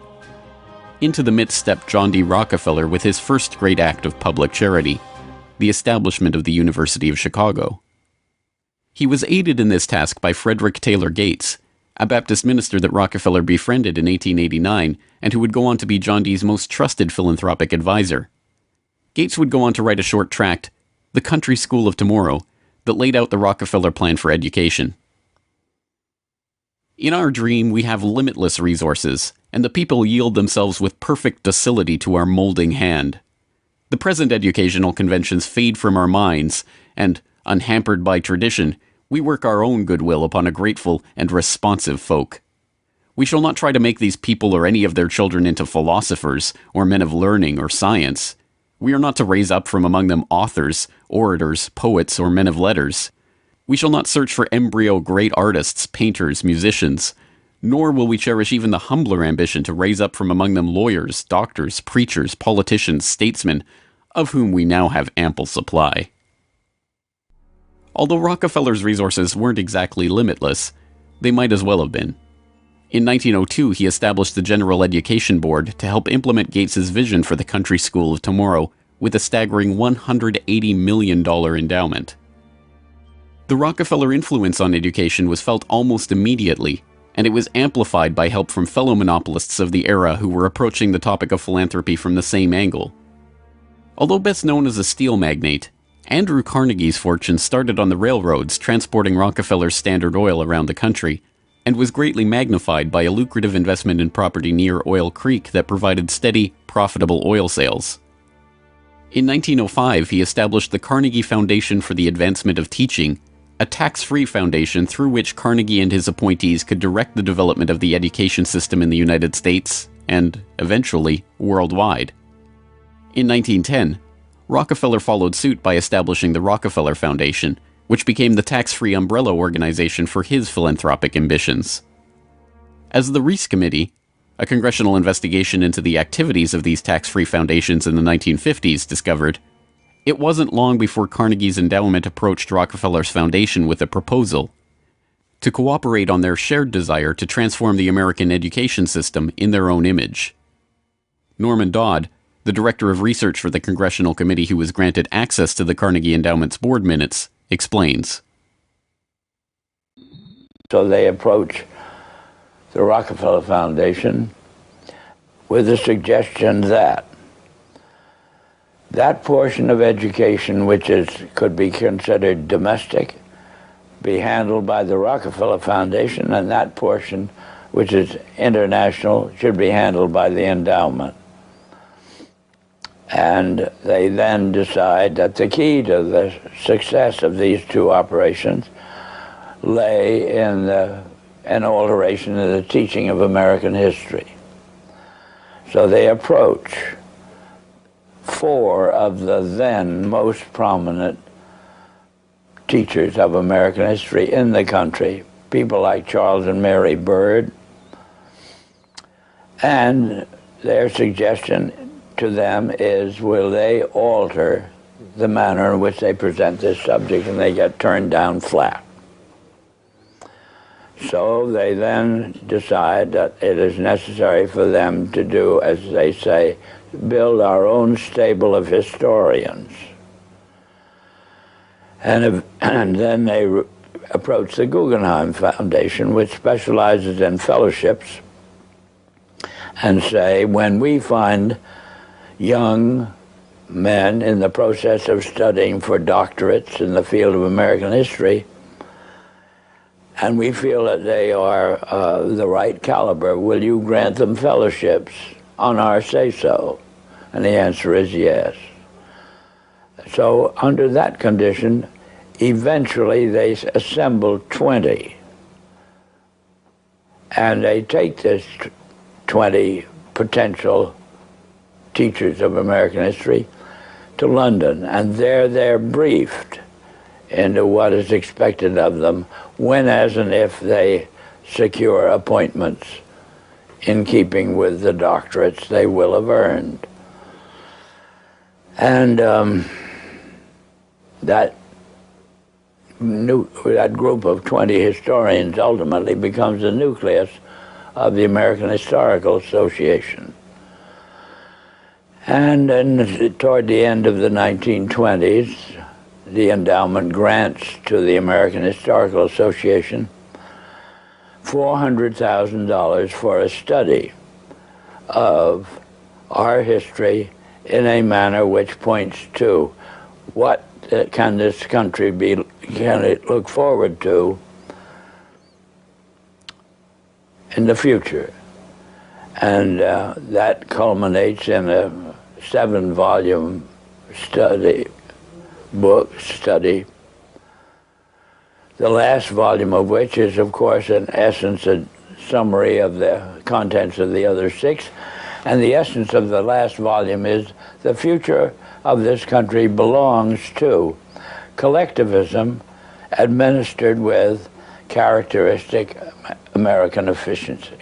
Into the midst stepped John D. Rockefeller with his first great act of public charity, the establishment of the University of Chicago. He was aided in this task by Frederick Taylor Gates, a Baptist minister that Rockefeller befriended in 1889 and who would go on to be John Dee's most trusted philanthropic advisor. Gates would go on to write a short tract, The Country School of Tomorrow, that laid out the Rockefeller plan for education. In our dream, we have limitless resources, and the people yield themselves with perfect docility to our molding hand. The present educational conventions fade from our minds, and, unhampered by tradition, we work our own goodwill upon a grateful and responsive folk. We shall not try to make these people or any of their children into philosophers, or men of learning or science. We are not to raise up from among them authors, orators, poets, or men of letters. We shall not search for embryo great artists, painters, musicians, nor will we cherish even the humbler ambition to raise up from among them lawyers, doctors, preachers, politicians, statesmen, of whom we now have ample supply. Although Rockefeller's resources weren't exactly limitless, they might as well have been. In 1902, he established the General Education Board to help implement Gates's vision for the Country School of Tomorrow with a staggering $180 million endowment. The Rockefeller influence on education was felt almost immediately, and it was amplified by help from fellow monopolists of the era who were approaching the topic of philanthropy from the same angle. Although best known as a steel magnate, Andrew Carnegie's fortune started on the railroads transporting Rockefeller's Standard Oil around the country, and was greatly magnified by a lucrative investment in property near Oil Creek that provided steady, profitable oil sales. In 1905, he established the Carnegie Foundation for the Advancement of Teaching, a tax-free foundation through which Carnegie and his appointees could direct the development of the education system in the United States, and, eventually, worldwide. In 1910, Rockefeller followed suit by establishing the Rockefeller Foundation, which became the tax-free umbrella organization for his philanthropic ambitions. As the Reese Committee, a congressional investigation into the activities of these tax-free foundations in the 1950s, discovered, it wasn't long before Carnegie's endowment approached Rockefeller's foundation with a proposal to cooperate on their shared desire to transform the American education system in their own image. Norman Dodd, the director of research for the congressional committee who was granted access to the Carnegie Endowment's board minutes, explains. So they approach the Rockefeller Foundation with the suggestion that that portion of education which could be considered domestic be handled by the Rockefeller Foundation, and that portion, which is international, should be handled by the endowment. And they then decide that the key to the success of these two operations lay in an alteration in the teaching of American history. So they approach 4 of the then most prominent teachers of American history in the country, people like Charles and Mary Bird, and their suggestion to them is, will they alter the manner in which they present this subject, and they get turned down flat. So they then decide that it is necessary for them to do, as they say, build our own stable of historians. And then they approach the Guggenheim Foundation, which specializes in fellowships, and say, when we find young men in the process of studying for doctorates in the field of American history, and we feel that they are the right caliber, will you grant them fellowships on our say-so? And the answer is yes. So under that condition, eventually they assemble 20. And they take this 20 potential teachers of American history to London, and there they're briefed into what is expected of them when, as and if they secure appointments in keeping with the doctorates they will have earned. And that group of 20 historians ultimately becomes the nucleus of the American Historical Association. And then toward the end of the 1920s, the endowment grants to the American Historical Association $400,000 for a study of our history in a manner which points to what can this country can it look forward to in the future. And that culminates in a 7-volume study, the last volume of which is, of course, in essence, a summary of the contents of the other 6. And the essence of the last volume is the future of this country belongs to collectivism administered with characteristic American efficiency.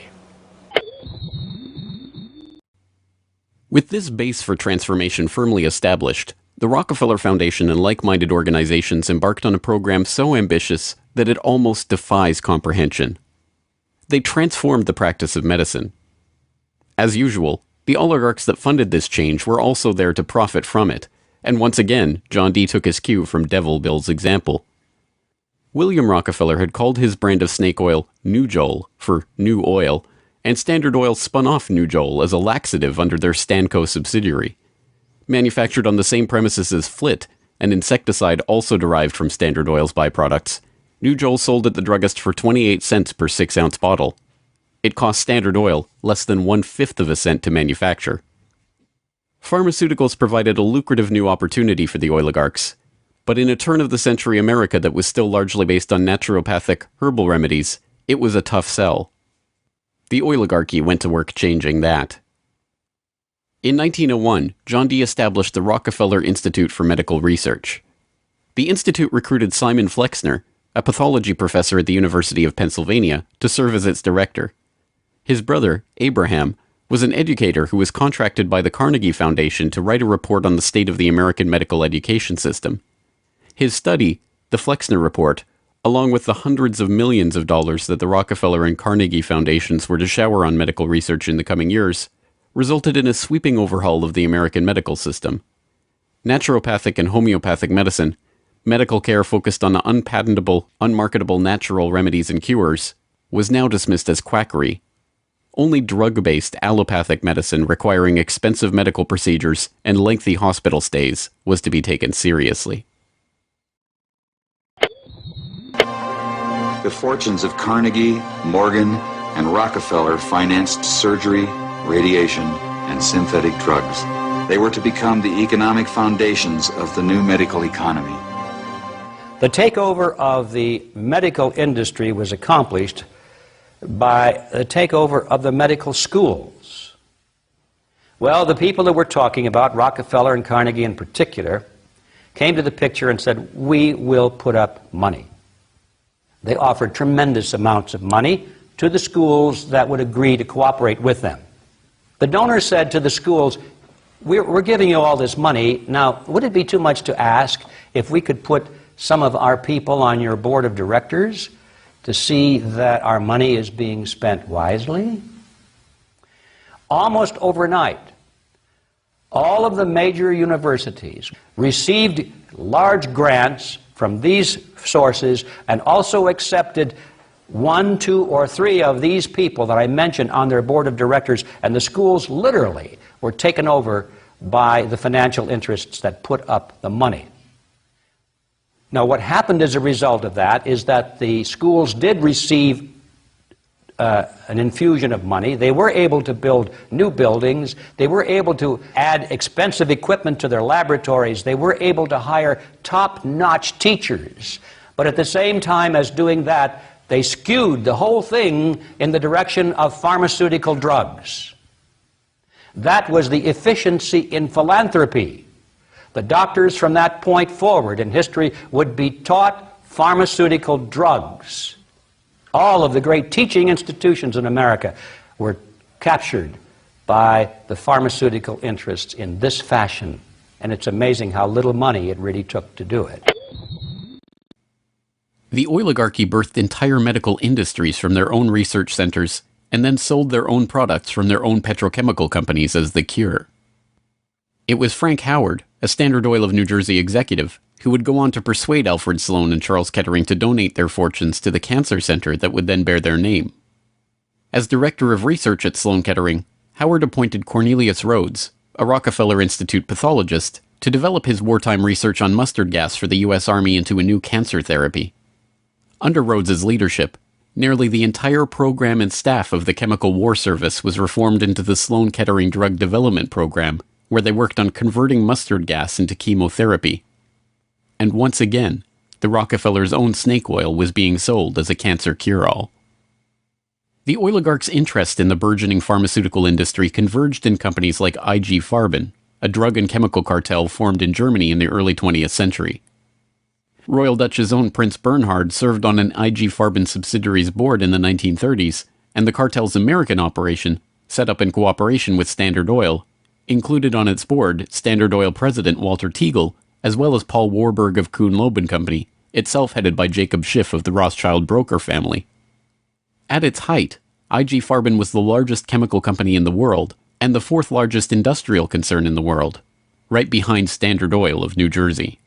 With this base for transformation firmly established, the Rockefeller Foundation and like-minded organizations embarked on a program so ambitious that it almost defies comprehension. They transformed the practice of medicine. As usual, the oligarchs that funded this change were also there to profit from it, and once again, John D. took his cue from Devil Bill's example. William Rockefeller had called his brand of snake oil Nujol for New Oil, and Standard Oil spun off Nujol as a laxative under their Stanco subsidiary. Manufactured on the same premises as Flit, an insecticide also derived from Standard Oil's byproducts, Nujol sold at the druggist for 28 cents per 6-ounce bottle. It cost Standard Oil less than 1/5 of a cent to manufacture. Pharmaceuticals provided a lucrative new opportunity for the oligarchs, but in a turn-of-the-century America that was still largely based on naturopathic herbal remedies, it was a tough sell. The oligarchy went to work changing that. In 1901, John D. established the Rockefeller Institute for Medical Research. The institute recruited Simon Flexner, a pathology professor at the University of Pennsylvania, to serve as its director. His brother, Abraham, was an educator who was contracted by the Carnegie Foundation to write a report on the state of the American medical education system. His study, the Flexner Report, along with the hundreds of millions of dollars that the Rockefeller and Carnegie Foundations were to shower on medical research in the coming years, resulted in a sweeping overhaul of the American medical system. Naturopathic and homeopathic medicine, medical care focused on unpatentable, unmarketable natural remedies and cures, was now dismissed as quackery. Only drug-based allopathic medicine requiring expensive medical procedures and lengthy hospital stays was to be taken seriously. The fortunes of Carnegie, Morgan, and Rockefeller financed surgery, radiation, and synthetic drugs. They were to become the economic foundations of the new medical economy. The takeover of the medical industry was accomplished by the takeover of the medical schools. Well, the people that we're talking about, Rockefeller and Carnegie in particular, came to the picture and said, we will put up money. They offered tremendous amounts of money to the schools that would agree to cooperate with them. The donors said to the schools, we're giving you all this money. Now, would it be too much to ask if we could put some of our people on your board of directors to see that our money is being spent wisely? Almost overnight, all of the major universities received large grants from these sources and also accepted 1, 2, or 3 of these people that I mentioned on their board of directors, and the schools literally were taken over by the financial interests that put up the money. Now, what happened as a result of that is that the schools did receive an infusion of money. They were able to build new buildings. They were able to add expensive equipment to their laboratories. They were able to hire top-notch teachers. But at the same time as doing that, they skewed the whole thing in the direction of pharmaceutical drugs. That was the efficiency in philanthropy. The doctors from that point forward in history would be taught pharmaceutical drugs. All of the great teaching institutions in America were captured by the pharmaceutical interests in this fashion. And it's amazing how little money it really took to do it. The oligarchy birthed entire medical industries from their own research centers and then sold their own products from their own petrochemical companies as the cure. It was Frank Howard, a Standard Oil of New Jersey executive, who would go on to persuade Alfred Sloan and Charles Kettering to donate their fortunes to the cancer center that would then bear their name. As director of research at Sloan Kettering, Howard appointed Cornelius Rhodes, a Rockefeller Institute pathologist, to develop his wartime research on mustard gas for the U.S. Army into a new cancer therapy. Under Rhodes's leadership, nearly the entire program and staff of the Chemical War Service was reformed into the Sloan Kettering Drug Development Program, where they worked on converting mustard gas into chemotherapy. And once again, the Rockefellers' own snake oil was being sold as a cancer cure-all. The oligarchs' interest in the burgeoning pharmaceutical industry converged in companies like IG Farben, a drug and chemical cartel formed in Germany in the early 20th century. Royal Dutch's own Prince Bernhard served on an IG Farben subsidiary's board in the 1930s, and the cartel's American operation, set up in cooperation with Standard Oil, included on its board Standard Oil president Walter Teagle, as well as Paul Warburg of Kuhn-Loeb and Company, itself headed by Jacob Schiff of the Rothschild broker family. At its height, IG Farben was the largest chemical company in the world, and the 4th largest industrial concern in the world, right behind Standard Oil of New Jersey.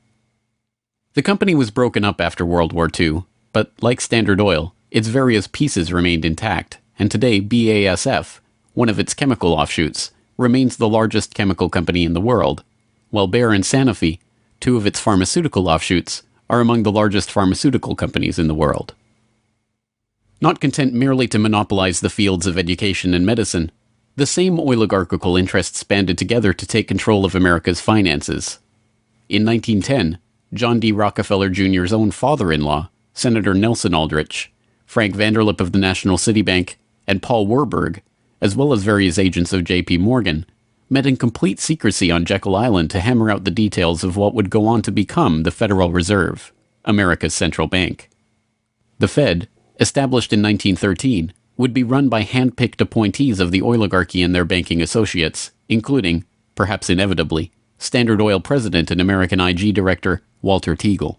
The company was broken up after World War II, but like Standard Oil, its various pieces remained intact, and today BASF, one of its chemical offshoots, remains the largest chemical company in the world, while Bayer and Sanofi, 2 of its pharmaceutical offshoots, are among the largest pharmaceutical companies in the world. Not content merely to monopolize the fields of education and medicine, the same oligarchical interests banded together to take control of America's finances. In 1910, John D. Rockefeller Jr.'s own father-in-law, Senator Nelson Aldrich, Frank Vanderlip of the National City Bank, and Paul Warburg, as well as various agents of J.P. Morgan, met in complete secrecy on Jekyll Island to hammer out the details of what would go on to become the Federal Reserve, America's central bank. The Fed, established in 1913, would be run by hand-picked appointees of the oligarchy and their banking associates, including, perhaps inevitably, Standard Oil president and American IG director Walter Teagle.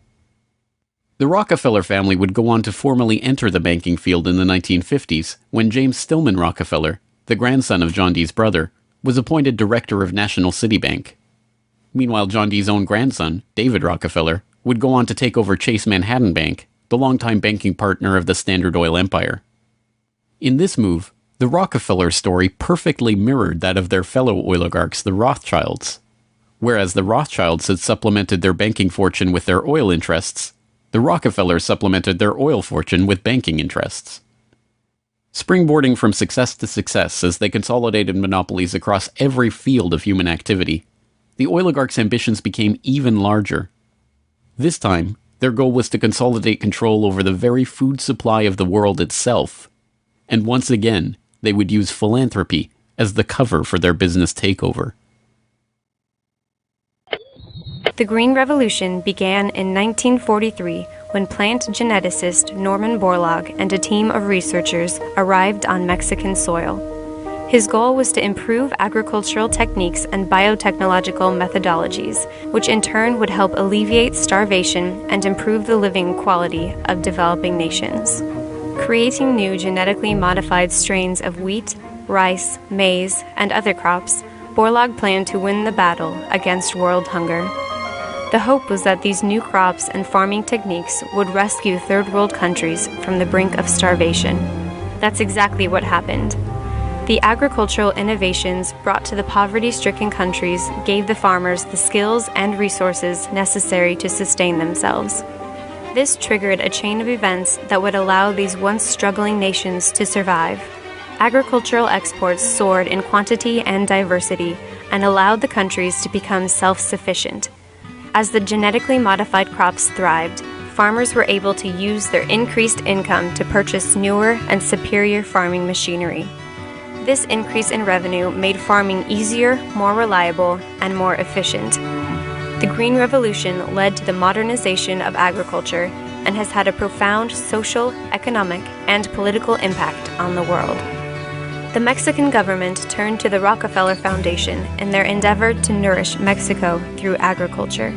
The Rockefeller family would go on to formally enter the banking field in the 1950s when James Stillman Rockefeller, the grandson of John D.'s brother, was appointed director of National City Bank. Meanwhile, John D.'s own grandson, David Rockefeller, would go on to take over Chase Manhattan Bank, the longtime banking partner of the Standard Oil empire. In this move, the Rockefeller story perfectly mirrored that of their fellow oligarchs, the Rothschilds. Whereas the Rothschilds had supplemented their banking fortune with their oil interests, The Rockefellers supplemented their oil fortune with banking interests. Springboarding from success to success as they consolidated monopolies across every field of human activity, the oligarchs' ambitions became even larger. This time, their goal was to consolidate control over the very food supply of the world itself. And once again, they would use philanthropy as the cover for their business takeover. The Green Revolution began in 1943 when plant geneticist Norman Borlaug and a team of researchers arrived on Mexican soil. His goal was to improve agricultural techniques and biotechnological methodologies, which in turn would help alleviate starvation and improve the living quality of developing nations. Creating new genetically modified strains of wheat, rice, maize, and other crops, Borlaug planned to win the battle against world hunger. The hope was that these new crops and farming techniques would rescue third world countries from the brink of starvation. That's exactly what happened. The agricultural innovations brought to the poverty-stricken countries gave the farmers the skills and resources necessary to sustain themselves. This triggered a chain of events that would allow these once struggling nations to survive. Agricultural exports soared in quantity and diversity and allowed the countries to become self-sufficient. As the genetically modified crops thrived, farmers were able to use their increased income to purchase newer and superior farming machinery. This increase in revenue made farming easier, more reliable, and more efficient. The Green Revolution led to the modernization of agriculture and has had a profound social, economic, and political impact on the world. The Mexican government turned to the Rockefeller Foundation in their endeavor to nourish Mexico through agriculture.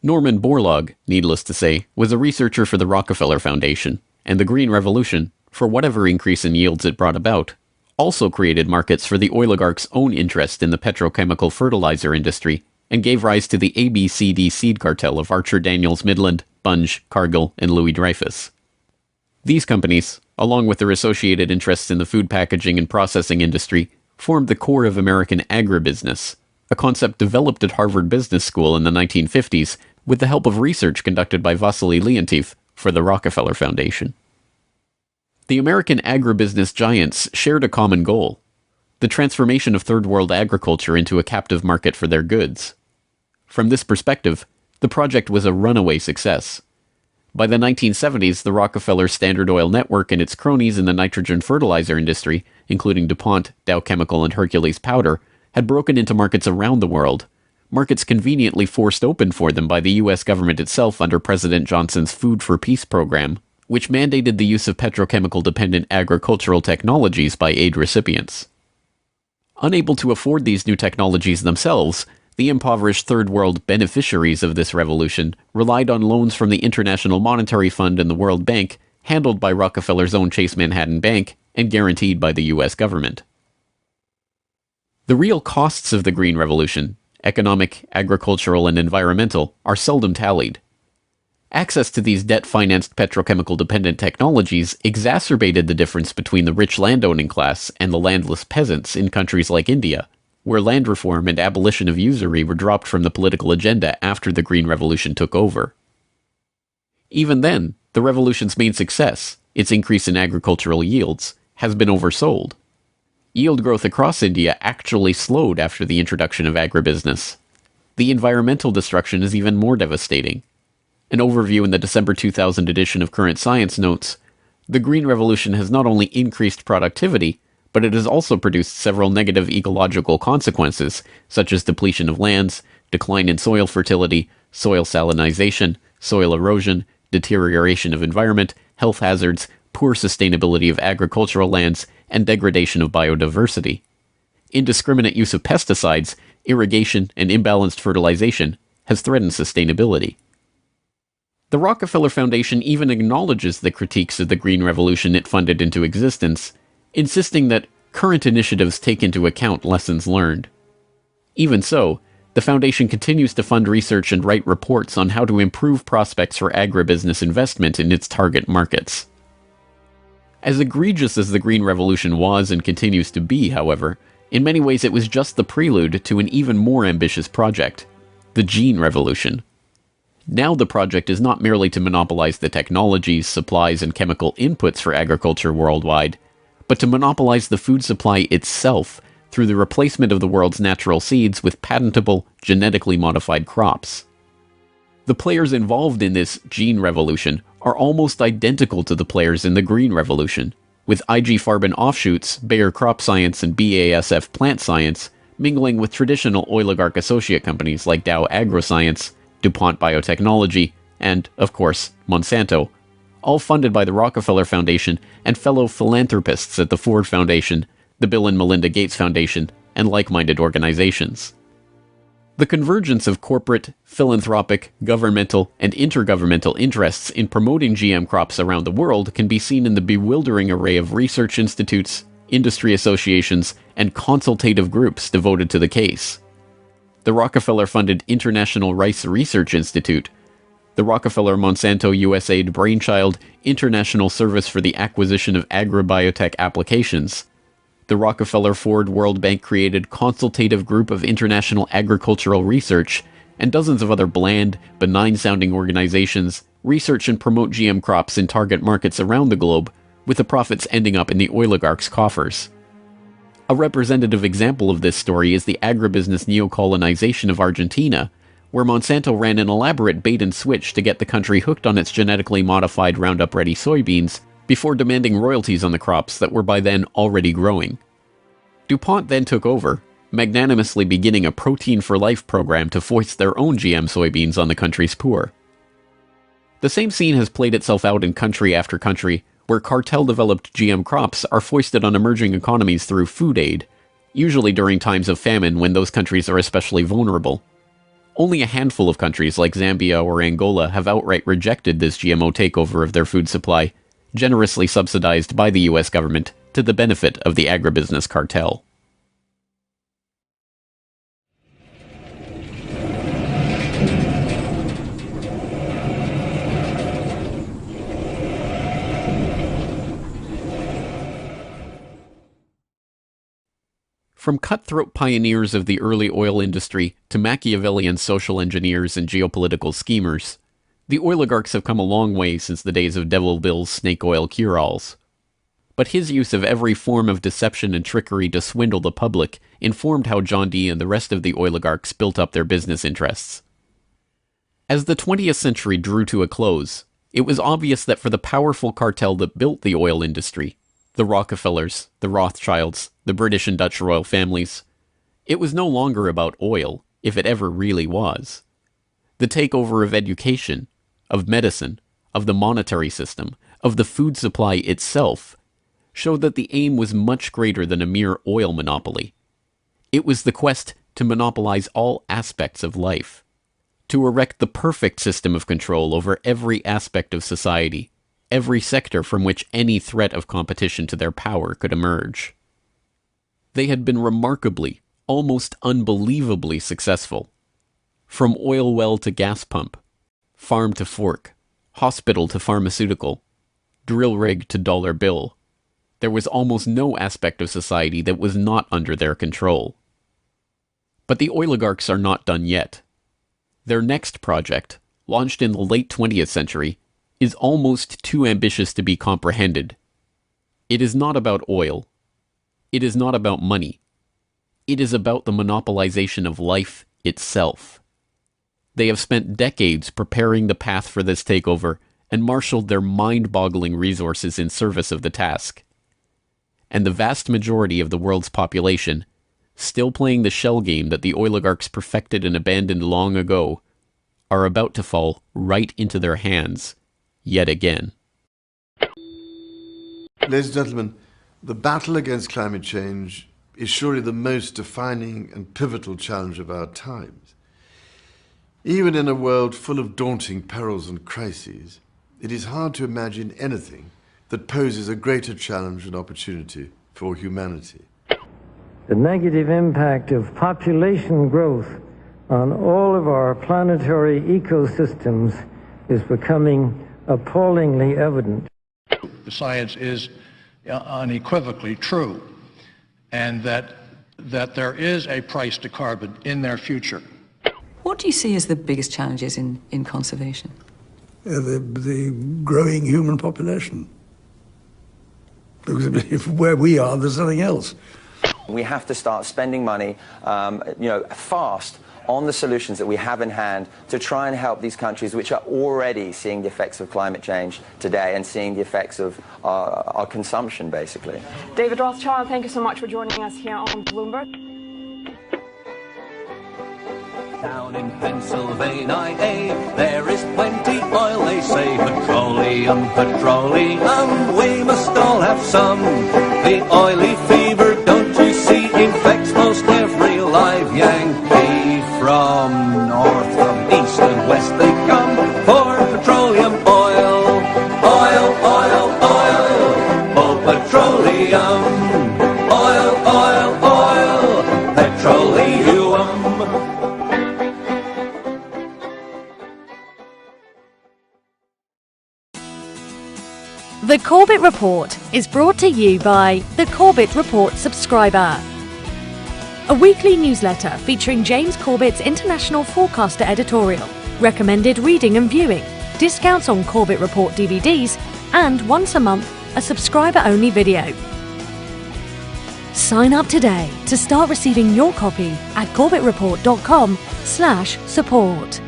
Norman Borlaug, needless to say, was a researcher for the Rockefeller Foundation, and the Green Revolution, for whatever increase in yields it brought about, also created markets for the oligarchs' own interest in the petrochemical fertilizer industry and gave rise to the ABCD seed cartel of Archer Daniels Midland, Bunge, Cargill, and Louis Dreyfus. These companies, along with their associated interests in the food packaging and processing industry, formed the core of American agribusiness, a concept developed at Harvard Business School in the 1950s with the help of research conducted by Vasily Leontief for the Rockefeller Foundation. The American agribusiness giants shared a common goal: the transformation of third world agriculture into a captive market for their goods. From this perspective, the project was a runaway success. By the 1970s, the Rockefeller Standard Oil network and its cronies in the nitrogen fertilizer industry, including DuPont, Dow Chemical, and Hercules Powder, had broken into markets around the world, markets conveniently forced open for them by the U.S. government itself under President Johnson's Food for Peace program, which mandated the use of petrochemical-dependent agricultural technologies by aid recipients. Unable to afford these new technologies themselves, the impoverished Third World beneficiaries of this revolution relied on loans from the International Monetary Fund and the World Bank, handled by Rockefeller's own Chase Manhattan Bank and guaranteed by the U.S. government. The real costs of the Green Revolution, economic, agricultural, and environmental, are seldom tallied. Access to these debt-financed petrochemical-dependent technologies exacerbated the difference between the rich landowning class and the landless peasants in countries like India, where land reform and abolition of usury were dropped from the political agenda after the Green Revolution took over. Even then, the revolution's main success, its increase in agricultural yields, has been oversold. Yield growth across India actually slowed after the introduction of agribusiness. The environmental destruction is even more devastating. An overview in the December 2000 edition of Current Science notes, the Green Revolution has not only increased productivity, but it has also produced several negative ecological consequences, such as depletion of lands, decline in soil fertility, soil salinization, soil erosion, deterioration of environment, health hazards, poor sustainability of agricultural lands, and degradation of biodiversity. Indiscriminate use of pesticides, irrigation, and imbalanced fertilization has threatened sustainability. The Rockefeller Foundation even acknowledges the critiques of the Green Revolution it funded into existence, insisting that current initiatives take into account lessons learned. Even so, the Foundation continues to fund research and write reports on how to improve prospects for agribusiness investment in its target markets. As egregious as the Green Revolution was and continues to be, however, in many ways it was just the prelude to an even more ambitious project, the Gene Revolution. Now the project is not merely to monopolize the technologies, supplies, and chemical inputs for agriculture worldwide, but to monopolize the food supply itself through the replacement of the world's natural seeds with patentable, genetically modified crops. The players involved in this gene revolution are almost identical to the players in the green revolution, with IG Farben offshoots, Bayer Crop Science and BASF Plant Science, mingling with traditional oligarch associate companies like Dow AgroScience, DuPont Biotechnology, and, of course, Monsanto, all funded by the Rockefeller Foundation and fellow philanthropists at the Ford Foundation, the Bill and Melinda Gates Foundation, and like-minded organizations. The convergence of corporate, philanthropic, governmental, and intergovernmental interests in promoting GM crops around the world can be seen in the bewildering array of research institutes, industry associations, and consultative groups devoted to the case. The Rockefeller-funded International Rice Research Institute, the Rockefeller-Monsanto USAID brainchild International Service for the Acquisition of Agribiotech Applications, the Rockefeller-Ford World Bank-created Consultative Group of International Agricultural Research, and dozens of other bland, benign-sounding organizations research and promote GM crops in target markets around the globe, with the profits ending up in the oligarchs' coffers. A representative example of this story is the agribusiness neocolonization of Argentina, where Monsanto ran an elaborate bait-and-switch to get the country hooked on its genetically modified Roundup-ready soybeans before demanding royalties on the crops that were by then already growing. DuPont then took over, magnanimously beginning a Protein for Life program to foist their own GM soybeans on the country's poor. The same scene has played itself out in country after country, where cartel-developed GM crops are foisted on emerging economies through food aid, usually during times of famine when those countries are especially vulnerable. Only a handful of countries like Zambia or Angola have outright rejected this GMO takeover of their food supply, generously subsidized by the US government to the benefit of the agribusiness cartel. From cutthroat pioneers of the early oil industry to Machiavellian social engineers and geopolitical schemers, the oligarchs have come a long way since the days of Devil Bill's snake oil cure-alls. But his use of every form of deception and trickery to swindle the public informed how John D. and the rest of the oligarchs built up their business interests. As the 20th century drew to a close, it was obvious that for the powerful cartel that built the oil industry, the Rockefellers, the Rothschilds, the British and Dutch royal families, it was no longer about oil, if it ever really was. The takeover of education, of medicine, of the monetary system, of the food supply itself, showed that the aim was much greater than a mere oil monopoly. It was the quest to monopolize all aspects of life, to erect the perfect system of control over every aspect of society, every sector from which any threat of competition to their power could emerge. They had been remarkably, almost unbelievably successful. From oil well to gas pump, farm to fork, hospital to pharmaceutical, drill rig to dollar bill, there was almost no aspect of society that was not under their control. But the oligarchs are not done yet. Their next project, launched in the late 20th century, is almost too ambitious to be comprehended. It is not about oil. It is not about money. It is about the monopolization of life itself. They have spent decades preparing the path for this takeover and marshaled their mind-boggling resources in service of the task. And the vast majority of the world's population, still playing the shell game that the oligarchs perfected and abandoned long ago, are about to fall right into their hands yet again. Ladies and gentlemen, the battle against climate change is surely the most defining and pivotal challenge of our times. Even in a world full of daunting perils and crises, it is hard to imagine anything that poses a greater challenge and opportunity for humanity. The negative impact of population growth on all of our planetary ecosystems is becoming appallingly evident. The science is unequivocally true, and that there is a price to carbon in their future. What What do you see as the biggest challenges in conservation? The growing human population. Because if where we are, there's nothing else. We have to start spending money, fast on the solutions that we have in hand to try and help these countries which are already seeing the effects of climate change today and seeing the effects of our consumption, basically. David Rothschild, thank you so much for joining us here on Bloomberg. Down in Pennsylvania, there is plenty oil, they say. Petroleum, petroleum, we must all have some. The oily fever, don't you see, infects most every live Yankee. From north, from east and west they come for petroleum oil. Oil, oil, oil, oh petroleum. Oil, oil, oil, petroleum. The Corbett Report is brought to you by the Corbett Report subscriber, a weekly newsletter featuring James Corbett's International Forecaster editorial, recommended reading and viewing, discounts on Corbett Report DVDs, and once a month, a subscriber-only video. Sign up today to start receiving your copy at corbettreport.com/support.